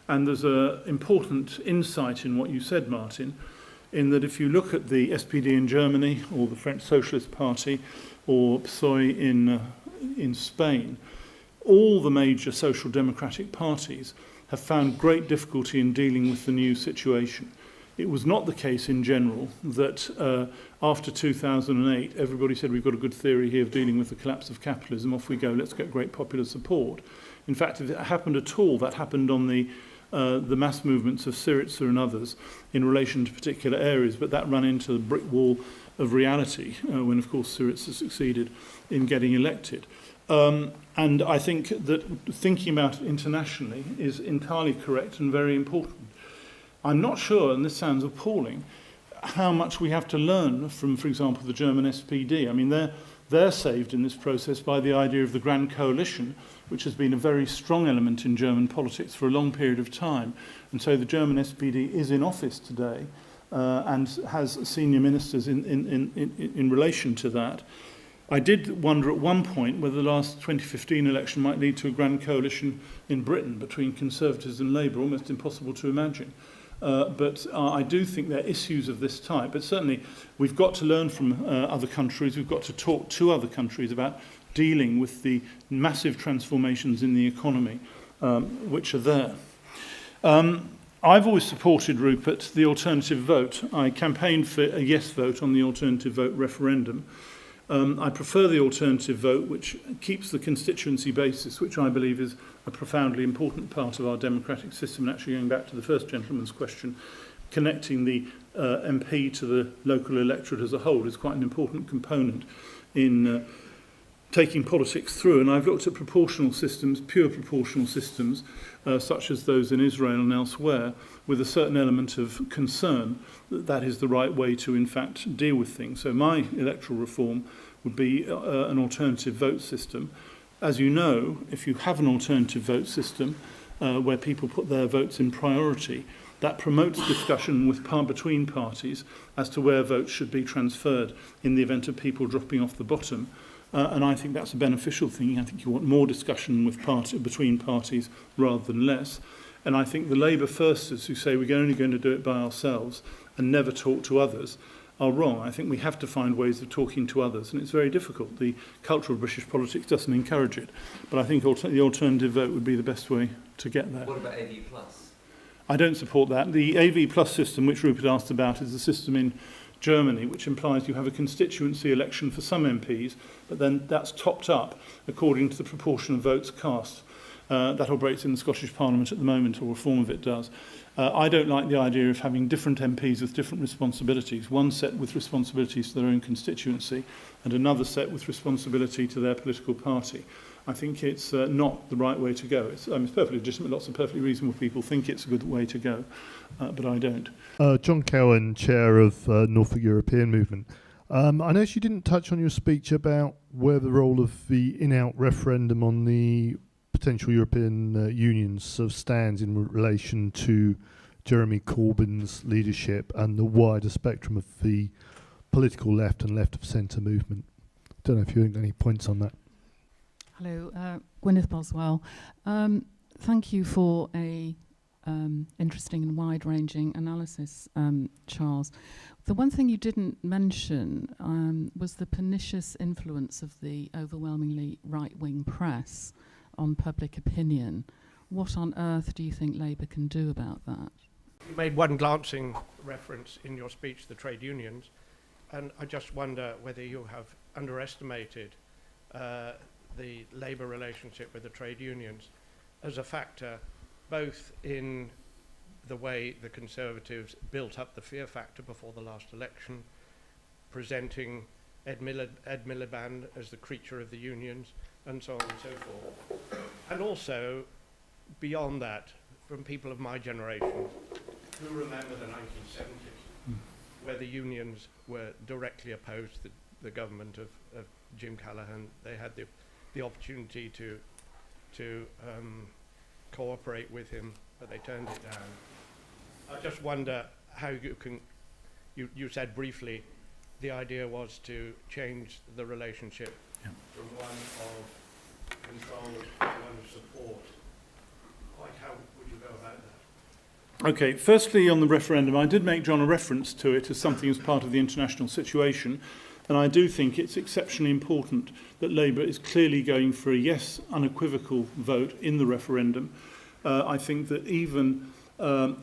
And there's an important insight in what you said, Martin, in that if you look at the SPD in Germany or the French Socialist Party or PSOE in Spain, all the major social democratic parties have found great difficulty in dealing with the new situation. It was not the case in general that after 2008, everybody said we've got a good theory here of dealing with the collapse of capitalism, off we go, let's get great popular support. In fact, if it happened at all, that happened on the mass movements of Syriza and others in relation to particular areas, but that ran into the brick wall of reality when, of course, Syriza succeeded in getting elected. And I think that thinking about it internationally is entirely correct and very important. I'm not sure, and this sounds appalling, how much we have to learn from, for example, the German SPD. I mean, they're saved in this process by the idea of the Grand Coalition, which has been a very strong element in German politics for a long period of time. And so the German SPD is in office today and has senior ministers in relation to that. I did wonder at one point whether the last 2015 election might lead to a grand coalition in Britain between Conservatives and Labour, almost impossible to imagine. But I do think there are issues of this type. But certainly we've got to learn from other countries. We've got to talk to other countries about dealing with the massive transformations in the economy which are there. I've always supported, Rupert, the alternative vote. I campaigned for a yes vote on the alternative vote referendum. I prefer the alternative vote, which keeps the constituency basis, which I believe is a profoundly important part of our democratic system. And actually, going back to the first gentleman's question, connecting the MP to the local electorate as a whole is quite an important component in taking politics through. And I've looked at proportional systems, pure proportional systems, such as those in Israel and elsewhere, with a certain element of concern that that is the right way to, in fact, deal with things. So my electoral reform would be an alternative vote system. As you know, if you have an alternative vote system where people put their votes in priority, that promotes discussion between parties as to where votes should be transferred in the event of people dropping off the bottom. And I think that's a beneficial thing. I think you want more discussion between parties rather than less. And I think the Labour firsters who say we're only going to do it by ourselves and never talk to others are wrong. I think we have to find ways of talking to others, and it's very difficult. The culture of British politics doesn't encourage it. But I think the alternative vote would be the best way to get there. What about AV+? I don't support that. The AV+ system, which Rupert asked about, is the system in Germany, which implies you have a constituency election for some MPs, but then that's topped up according to the proportion of votes cast. That operates in the Scottish Parliament at the moment, or a form of it does. I don't like the idea of having different MPs with different responsibilities, one set with responsibilities to their own constituency and another set with responsibility to their political party. I think it's not the right way to go. It's perfectly legitimate. Lots of perfectly reasonable people think it's a good way to go, but I don't. John Cowan, chair of Norfolk European Movement. I noticed you didn't touch on your speech about where the role of the in-out referendum on the potential European Union sort of stands in relation to Jeremy Corbyn's leadership and the wider spectrum of the political left and left of centre movement. I don't know if you have any points on that. Hello, Gwyneth Boswell. Thank you for a interesting and wide-ranging analysis, Charles. The one thing you didn't mention was the pernicious influence of the overwhelmingly right-wing press on public opinion. What on earth do you think Labour can do about that? You made one glancing reference in your speech to the trade unions, and I just wonder whether you have underestimated the Labour relationship with the trade unions as a factor, both in the way the Conservatives built up the fear factor before the last election, presenting Ed Miliband as the creature of the unions, and so on and so forth. And also, beyond that, from people of my generation who remember the 1970s, where the unions were directly opposed to the government of Jim Callaghan. They had the opportunity to cooperate with him, but they turned it down. I just wonder how you can, you said briefly, the idea was to change the relationship from one of control to one of support. Quite how would you go about that? Okay, firstly on the referendum, I did make John a reference to it as something as part of the international situation, and I do think it's exceptionally important that Labour is clearly going for a yes unequivocal vote in the referendum. I think that even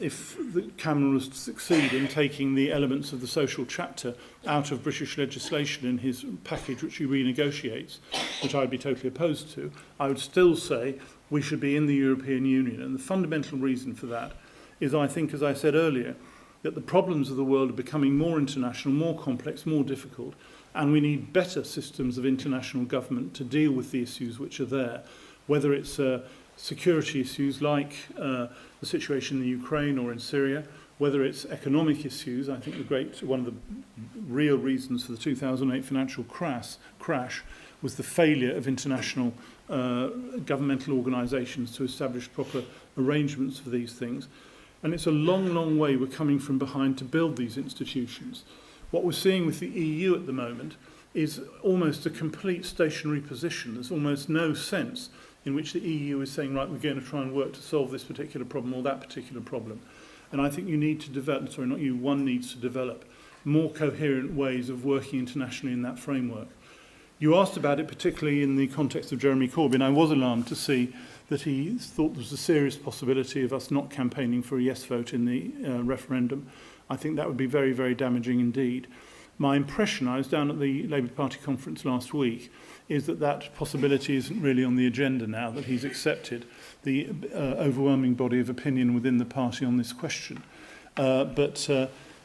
if Cameron was to succeed in taking the elements of the social chapter out of British legislation in his package which he renegotiates, which I'd be totally opposed to, I would still say we should be in the European Union. And the fundamental reason for that is, I think, as I said earlier, that the problems of the world are becoming more international, more complex, more difficult, and we need better systems of international government to deal with the issues which are there, whether it's security issues like the situation in Ukraine or in Syria, whether it's economic issues. I think one of the real reasons for the 2008 financial crash was the failure of international governmental organisations to establish proper arrangements for these things. And it's a long, long way we're coming from behind to build these institutions. What we're seeing with the EU at the moment is almost a complete stationary position. There's almost no sense in which the EU is saying, right, we're going to try and work to solve this particular problem or that particular problem. And I think you need to develop, sorry, not you, one needs to develop more coherent ways of working internationally in that framework. You asked about it particularly in the context of Jeremy Corbyn. I was alarmed to see that he thought there was a serious possibility of us not campaigning for a yes vote in the referendum. I think that would be very, very damaging indeed. My impression, I was down at the Labour Party conference last week, is that that possibility isn't really on the agenda now, that he's accepted the overwhelming body of opinion within the party on this question. But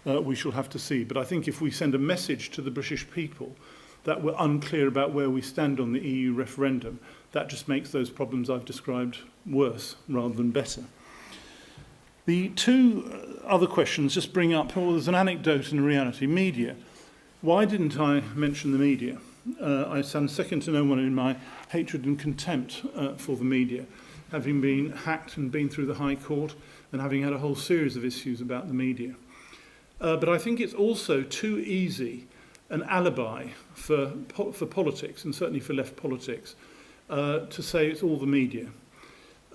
we shall have to see. But I think if we send a message to the British people that we're unclear about where we stand on the EU referendum, that just makes those problems I've described worse rather than better. The two other questions just bring up, well, there's an anecdote and a reality. Media. Why didn't I mention the media? I stand second to no one in my hatred and contempt for the media, having been hacked and been through the High Court and having had a whole series of issues about the media. But I think it's also too easy an alibi for politics, and certainly for left politics, to say it's all the media.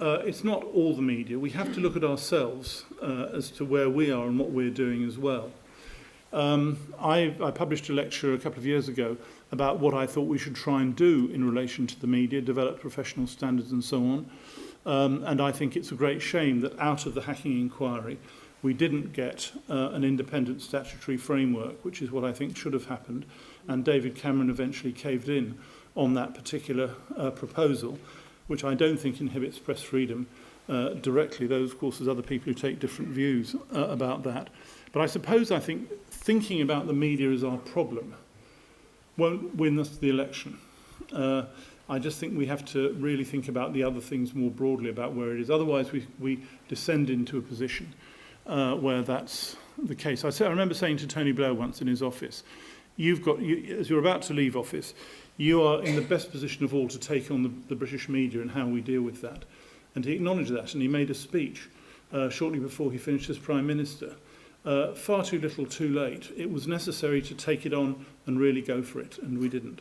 It's not all the media. We have to look at ourselves as to where we are and what we're doing as well. I published a lecture a couple of years ago about what I thought we should try and do in relation to the media, develop professional standards and so on. And I think it's a great shame that out of the hacking inquiry, we didn't get an independent statutory framework, which is what I think should have happened. And David Cameron eventually caved in on that particular proposal, which I don't think inhibits press freedom directly. Those, of course, there's other people who take different views about that. But I suppose I think thinking about the media as our problem won't win us the election. I just think we have to really think about the other things more broadly about where it is. Otherwise, we descend into a position where that's the case. I remember saying to Tony Blair once in his office, as you're about to leave office, you are in the best position of all to take on the British media and how we deal with that. And he acknowledged that, and he made a speech shortly before he finished as Prime Minister. Far too little, too late. It was necessary to take it on and really go for it, and we didn't.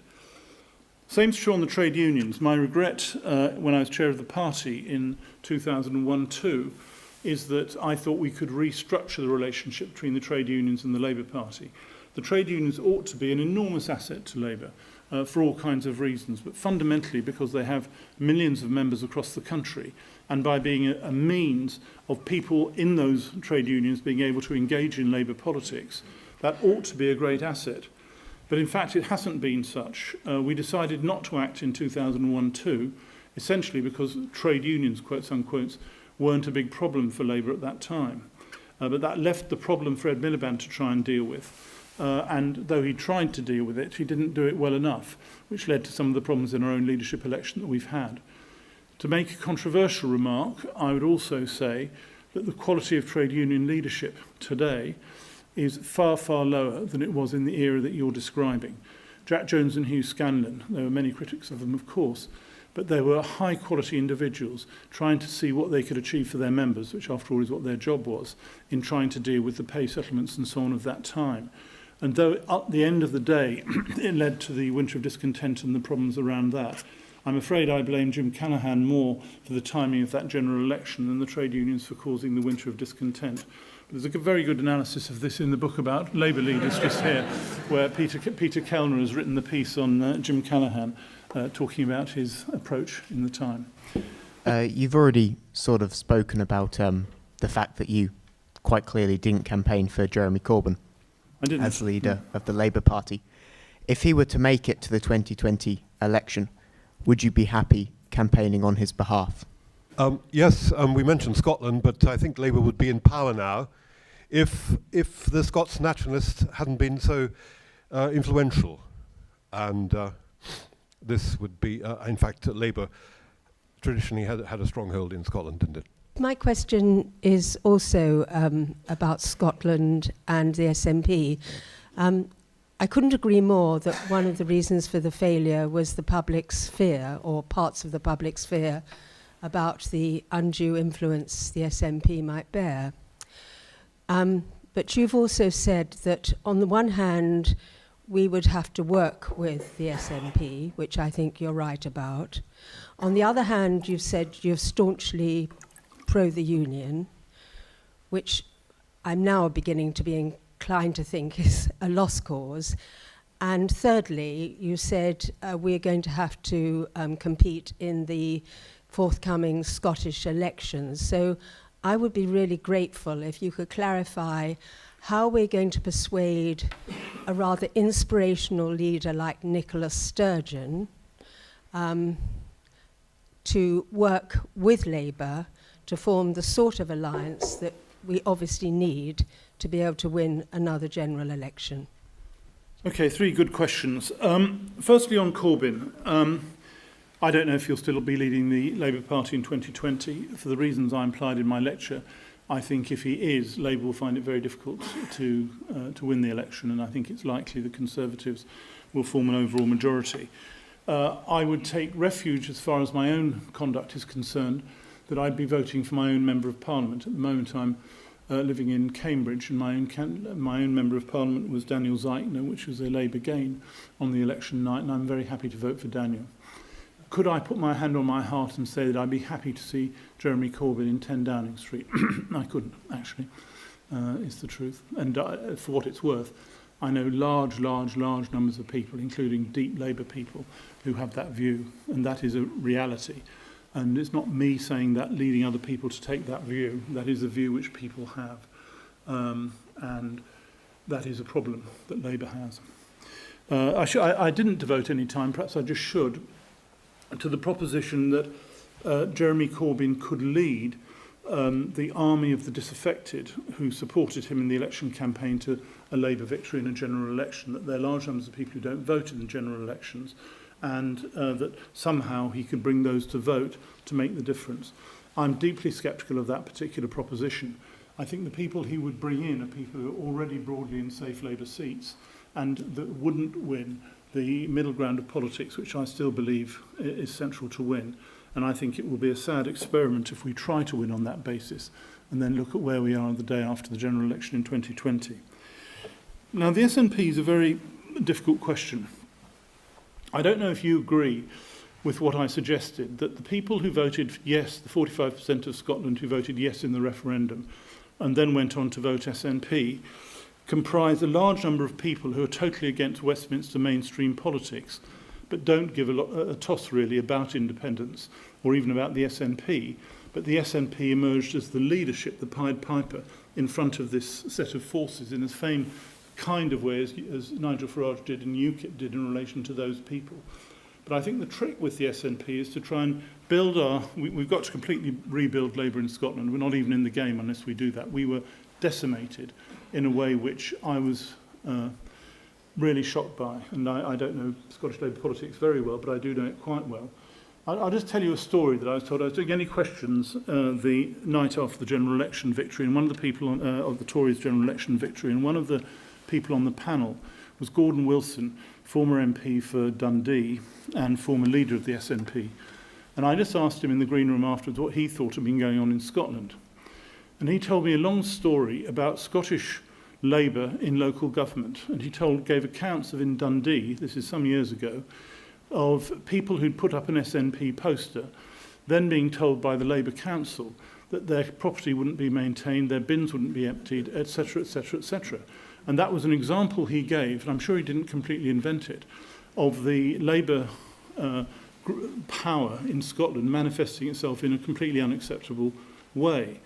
Same's true on the trade unions. My regret when I was chair of the party in 2001-2 is that I thought we could restructure the relationship between the trade unions and the Labour Party. The trade unions ought to be an enormous asset to Labour for all kinds of reasons, but fundamentally because they have millions of members across the country, and by being a means of people in those trade unions being able to engage in Labour politics, that ought to be a great asset. But in fact, it hasn't been such. We decided not to act in 2001-2, essentially because trade unions, quotes unquotes, weren't a big problem for Labour at that time. But that left the problem for Ed Miliband to try and deal with. And though he tried to deal with it, he didn't do it well enough, which led to some of the problems in our own leadership election that we've had. To make a controversial remark, I would also say that the quality of trade union leadership today is far, far lower than it was in the era that you're describing. Jack Jones and Hugh Scanlon, there were many critics of them, of course, but they were high-quality individuals trying to see what they could achieve for their members, which after all is what their job was, in trying to deal with the pay settlements and so on of that time. And though at the end of the day it led to the winter of discontent and the problems around that, I'm afraid I blame Jim Callaghan more for the timing of that general election than the trade unions for causing the winter of discontent. But there's a very good analysis of this in the book about Labour leaders just here, where Peter Kellner has written the piece on Jim Callaghan, talking about his approach in the time. You've already sort of spoken about the fact that you quite clearly didn't campaign for Jeremy Corbyn as leader of the Labour Party. If he were to make it to the 2020 election, would you be happy campaigning on his behalf? Yes, we mentioned Scotland, but I think Labour would be in power now if the Scots nationalists hadn't been so influential. And this would be, in fact, Labour traditionally had a stronghold in Scotland, didn't it? My question is also about Scotland and the SNP. I couldn't agree more that one of the reasons for the failure was the public's fear, or parts of the public's fear, about the undue influence the SNP might bear. But you've also said that on the one hand, we would have to work with the SNP, which I think you're right about. On the other hand, you've said you're staunchly pro the union, which I'm now beginning to be inclined to think is a lost cause. And thirdly, you said we're going to have to compete in the forthcoming Scottish elections. So I would be really grateful if you could clarify how we're going to persuade a rather inspirational leader like Nicola Sturgeon to work with Labour to form the sort of alliance that we obviously need to be able to win another general election. Okay, 3 good questions. Firstly, on Corbyn, I don't know if he'll still be leading the Labour Party in 2020. For the reasons I implied in my lecture, I think if he is, Labour will find it very difficult to win the election, and I think it's likely the Conservatives will form an overall majority. I would take refuge, as far as my own conduct is concerned, that I'd be voting for my own Member of Parliament. At the moment, I'm living in Cambridge, and my own Member of Parliament was Daniel Zeichner, which was a Labour gain on the election night, and I'm very happy to vote for Daniel. Could I put my hand on my heart and say that I'd be happy to see Jeremy Corbyn in 10 Downing Street? I couldn't, actually, is the truth. And for what it's worth, I know large numbers of people, including deep Labour people, who have that view, and that is a reality. And it's not me saying that, leading other people to take that view. That is a view which people have. And that is a problem that Labour has. I didn't devote any time, perhaps I just should, to the proposition that Jeremy Corbyn could lead the army of the disaffected who supported him in the election campaign to a Labour victory in a general election, that there are large numbers of people who don't vote in the general elections, and that somehow he could bring those to vote to make the difference. I'm deeply sceptical of that particular proposition. I think the people he would bring in are people who are already broadly in safe Labour seats and that wouldn't win the middle ground of politics, which I still believe is central to win. And I think it will be a sad experiment if we try to win on that basis and then look at where we are the day after the general election in 2020. Now, the SNP is a very difficult question. I don't know if you agree with what I suggested, that the people who voted yes, the 45% of Scotland who voted yes in the referendum and then went on to vote SNP, comprise a large number of people who are totally against Westminster mainstream politics, but don't give a toss really about independence or even about the SNP. But the SNP emerged as the leadership, the Pied Piper, in front of this set of forces in the same kind of way as Nigel Farage did and UKIP did in relation to those people. But I think the trick with the SNP is to try and build we've got to completely rebuild Labour in Scotland. We're not even in the game unless we do that. We were decimated in a way which I was really shocked by. And I don't know Scottish Labour politics very well, but I do know it quite well. I'll just tell you a story that I was told. I was doing any questions the night after the general election victory, and one of the people of the Tories' general election victory, and one of the people on the panel was Gordon Wilson, former MP for Dundee and former leader of the SNP. And I just asked him in the green room afterwards what he thought had been going on in Scotland. And he told me a long story about Scottish Labour in local government. And he gave accounts of in Dundee, this is some years ago, of people who'd put up an SNP poster, then being told by the Labour Council that their property wouldn't be maintained, their bins wouldn't be emptied, etc., etc., etc. And that was an example he gave, and I'm sure he didn't completely invent it, of the Labour power in Scotland manifesting itself in a completely unacceptable way.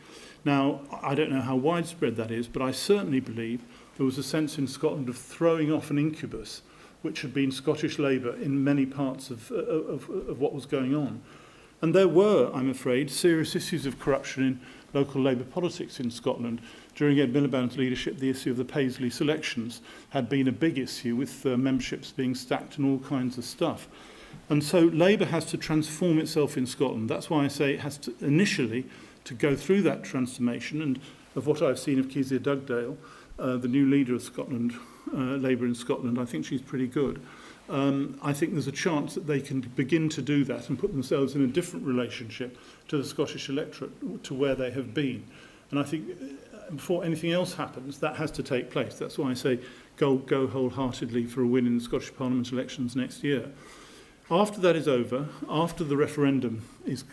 Now, I don't know how widespread that is, but I certainly believe there was a sense in Scotland of throwing off an incubus, which had been Scottish Labour in many parts of what was going on. And there were, I'm afraid, serious issues of corruption in local Labour politics in Scotland. During Ed Miliband's leadership, the issue of the Paisley selections had been a big issue, with memberships being stacked and all kinds of stuff. And so Labour has to transform itself in Scotland. That's why I say it has to initially to go through that transformation. And of what I've seen of Kezia Dugdale, the new leader of Scotland, Labour in Scotland, I think she's pretty good. I think there's a chance that they can begin to do that and put themselves in a different relationship to the Scottish electorate, to where they have been. And I think before anything else happens, that has to take place. That's why I say go wholeheartedly for a win in the Scottish Parliament elections next year. After that is over, after the referendum is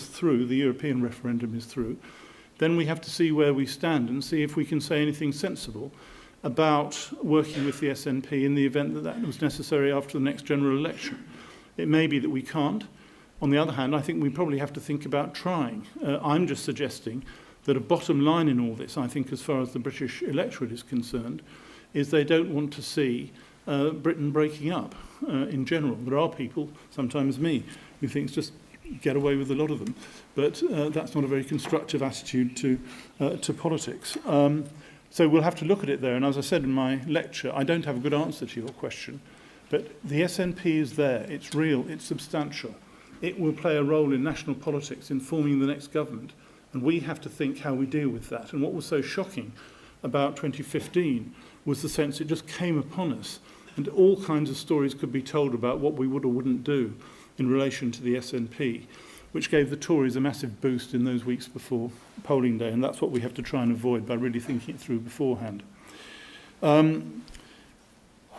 through, the European referendum is through, then we have to see where we stand and see if we can say anything sensible about working with the SNP in the event that that was necessary after the next general election. It may be that we can't. On the other hand, I think we probably have to think about trying. I'm just suggesting that a bottom line in all this, I think, as far as the British electorate is concerned, is they don't want to see Britain breaking up in general. There are people, sometimes me, who think just get away with a lot of them, but that's not a very constructive attitude to politics. So we'll have to look at it there, and as I said in my lecture, I don't have a good answer to your question, but the SNP is there, it's real, it's substantial. It will play a role in national politics in forming the next government, and we have to think how we deal with that. And what was so shocking about 2015 was the sense it just came upon us, and all kinds of stories could be told about what we would or wouldn't do in relation to the SNP, which gave the Tories a massive boost in those weeks before polling day, and that's what we have to try and avoid by really thinking it through beforehand.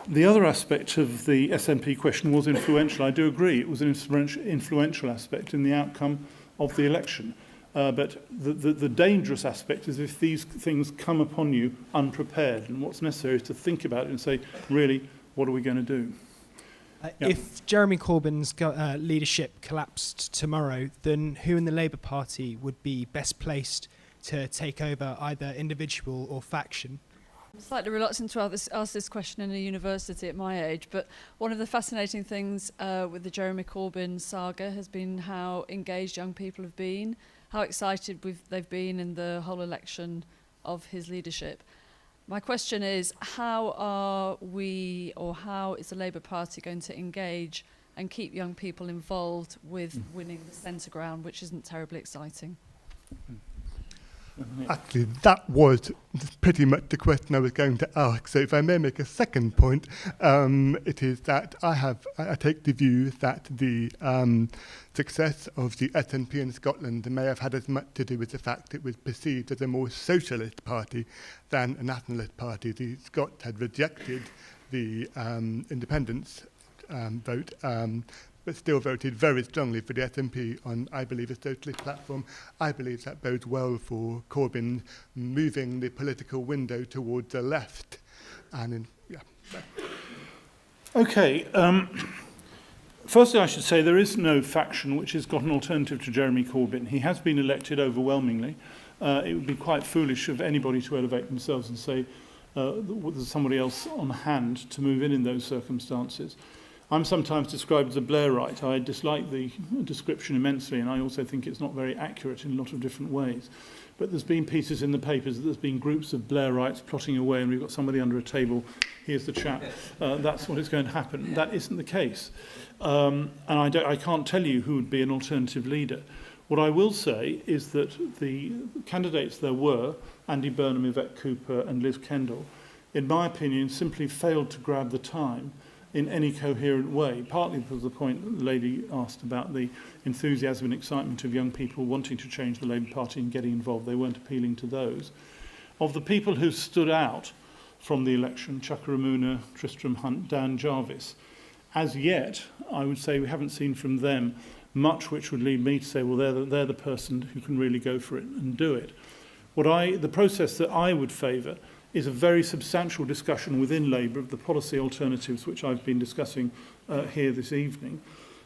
The other aspect of the SNP question was influential. I do agree it was an influential aspect in the outcome of the election. But the dangerous aspect is if these things come upon you unprepared, and what's necessary is to think about it and say, really, what are we going to do? If Jeremy Corbyn's leadership collapsed tomorrow, then who in the Labour Party would be best placed to take over, either individual or faction? I'm slightly reluctant to ask this question in a university at my age, but one of the fascinating things with the Jeremy Corbyn saga has been how engaged young people have been, how excited they've been in the whole election of his leadership. My question is, how are we, or how is the Labour Party going to engage and keep young people involved with winning the centre ground, which isn't terribly exciting? Actually, that was pretty much the question I was going to ask. So if I may make a second point, it is that I take the view that the success of the SNP in Scotland may have had as much to do with the fact it was perceived as a more socialist party than a nationalist party. The Scots had rejected the independence vote, but still voted very strongly for the SNP on, I believe, a socialist platform. I believe that bodes well for Corbyn moving the political window towards the left. And Okay. Firstly, I should say there is no faction which has got an alternative to Jeremy Corbyn. He has been elected overwhelmingly. It would be quite foolish of anybody to elevate themselves and say there's somebody else on hand to move in those circumstances. I'm sometimes described as a Blairite. I dislike the description immensely, and I also think it's not very accurate in a lot of different ways. But there's been pieces in the papers that there's been groups of Blairites plotting away, and we've got somebody under a table. Here's the chap. That's what is going to happen. That isn't the case. And I can't tell you who would be an alternative leader. What I will say is that the candidates there were, Andy Burnham, Yvette Cooper and Liz Kendall, in my opinion, simply failed to grab the time in any coherent way, partly because of the point that the lady asked about the enthusiasm and excitement of young people wanting to change the Labour Party and getting involved. They weren't appealing to those. Of the people who stood out from the election, Chuka Umunna, Tristram Hunt, Dan Jarvis, as yet, I would say we haven't seen from them much which would lead me to say, well, they're the person who can really go for it and do it. The process that I would favour is a very substantial discussion within Labour of the policy alternatives which I've been discussing here this evening.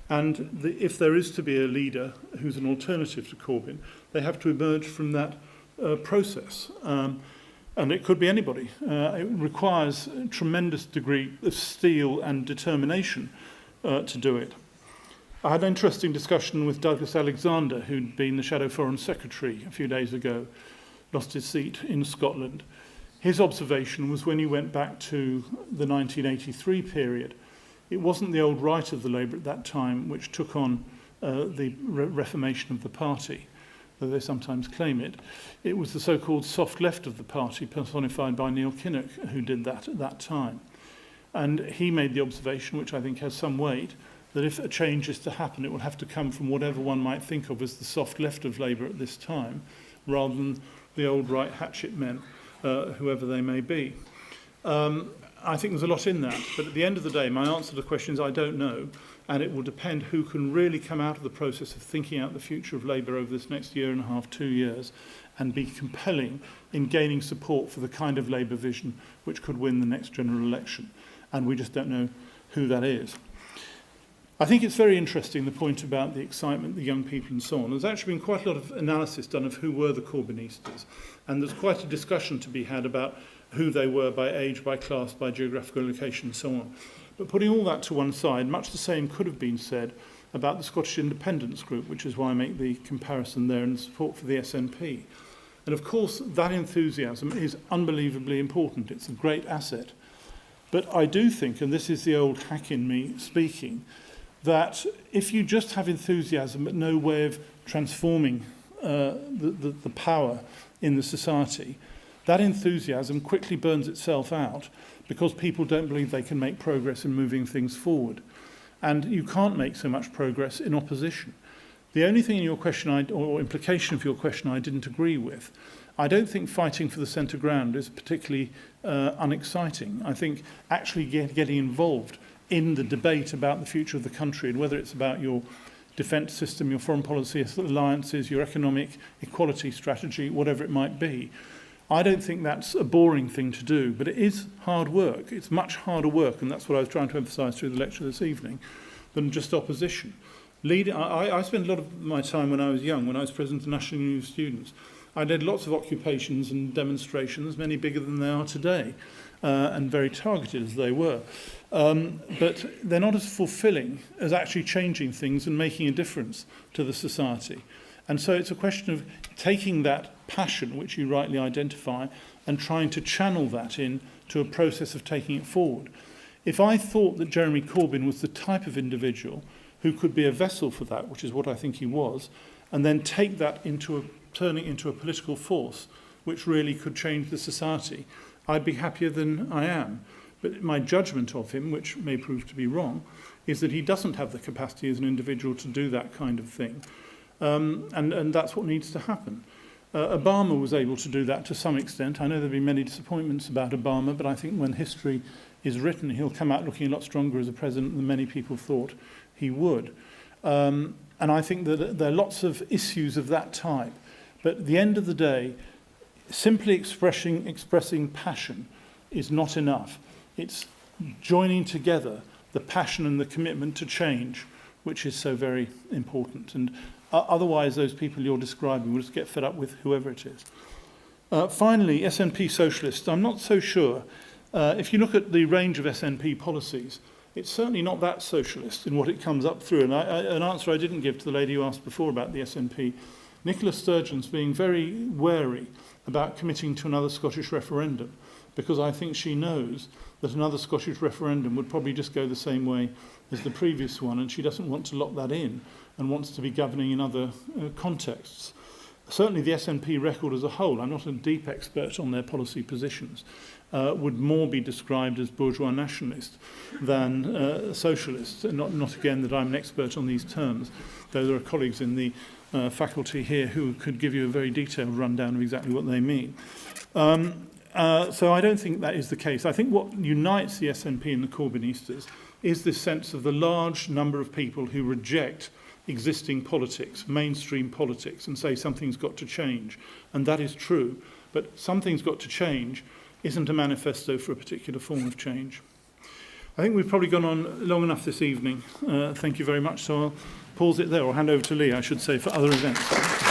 And if there is to be a leader who's an alternative to Corbyn, they have to emerge from that process. And it could be anybody. It requires a tremendous degree of steel and determination to do it. I had an interesting discussion with Douglas Alexander, who'd been the Shadow Foreign Secretary a few days ago, lost his seat in Scotland. His observation was when he went back to the 1983 period, it wasn't the old right of the Labour at that time which took on the reformation of the party, though they sometimes claim it. It was the so-called soft left of the party, personified by Neil Kinnock, who did that at that time. And he made the observation, which I think has some weight, that if a change is to happen, it will have to come from whatever one might think of as the soft left of Labour at this time, rather than the old right hatchet men, whoever they may be. I think there's a lot in that, but at the end of the day, my answer to the question is I don't know, and it will depend who can really come out of the process of thinking out the future of Labour over this next year and a half, 2 years, and be compelling in gaining support for the kind of Labour vision which could win the next general election. And we just don't know who that is. I think it's very interesting, the point about the excitement, the young people and so on. There's actually been quite a lot of analysis done of who were the Corbynistas, and there's quite a discussion to be had about who they were by age, by class, by geographical location and so on. But putting all that to one side, much the same could have been said about the Scottish Independence Group, which is why I make the comparison there, and support for the SNP. And of course, that enthusiasm is unbelievably important. It's a great asset. But I do think, and this is the old hack in me speaking, that if you just have enthusiasm but no way of transforming the power in the society, that enthusiasm quickly burns itself out because people don't believe they can make progress in moving things forward. And you can't make so much progress in opposition. The only thing in your question, or implication of your question, I didn't agree with, I don't think fighting for the centre ground is particularly unexciting. I think actually getting involved in the debate about the future of the country, and whether it's about your defence system, your foreign policy alliances, your economic equality strategy, whatever it might be, I don't think that's a boring thing to do, but it is hard work. It's much harder work, and that's what I was trying to emphasise through the lecture this evening, than just opposition. I spent a lot of my time when I was young, when I was president of National Union of Students. I led lots of occupations and demonstrations, many bigger than they are today, and very targeted as they were. But they're not as fulfilling as actually changing things and making a difference to the society. And so it's a question of taking that passion, which you rightly identify, and trying to channel that into a process of taking it forward. If I thought that Jeremy Corbyn was the type of individual who could be a vessel for that, which is what I think he was, and then take that turn it into a political force which really could change the society, I'd be happier than I am. But my judgment of him, which may prove to be wrong, is that he doesn't have the capacity as an individual to do that kind of thing. And that's what needs to happen. Obama was able to do that to some extent. I know there have been many disappointments about Obama, but I think when history is written, he'll come out looking a lot stronger as a president than many people thought he would. And I think that there are lots of issues of that type. But at the end of the day, simply expressing passion is not enough. It's joining together the passion and the commitment to change, which is so very important. And otherwise, those people you're describing will just get fed up with whoever it is. Finally, SNP socialists. I'm not so sure. If you look at the range of SNP policies, it's certainly not that socialist in what it comes up through. And an answer I didn't give to the lady who asked before about the SNP, Nicola Sturgeon's being very wary about committing to another Scottish referendum, because I think she knows that another Scottish referendum would probably just go the same way as the previous one, and she doesn't want to lock that in and wants to be governing in other contexts. Certainly the SNP record as a whole, I'm not a deep expert on their policy positions, would more be described as bourgeois nationalist than socialist. Not again that I'm an expert on these terms, though there are colleagues in the faculty here who could give you a very detailed rundown of exactly what they mean. So I don't think that is the case. I think what unites the SNP and the Corbynistas is this sense of the large number of people who reject existing politics, mainstream politics, and say something's got to change. And that is true. But something's got to change isn't a manifesto for a particular form of change. I think we've probably gone on long enough this evening. Thank you very much. So I'll pause it there, or hand over to Lee, I should say, for other events.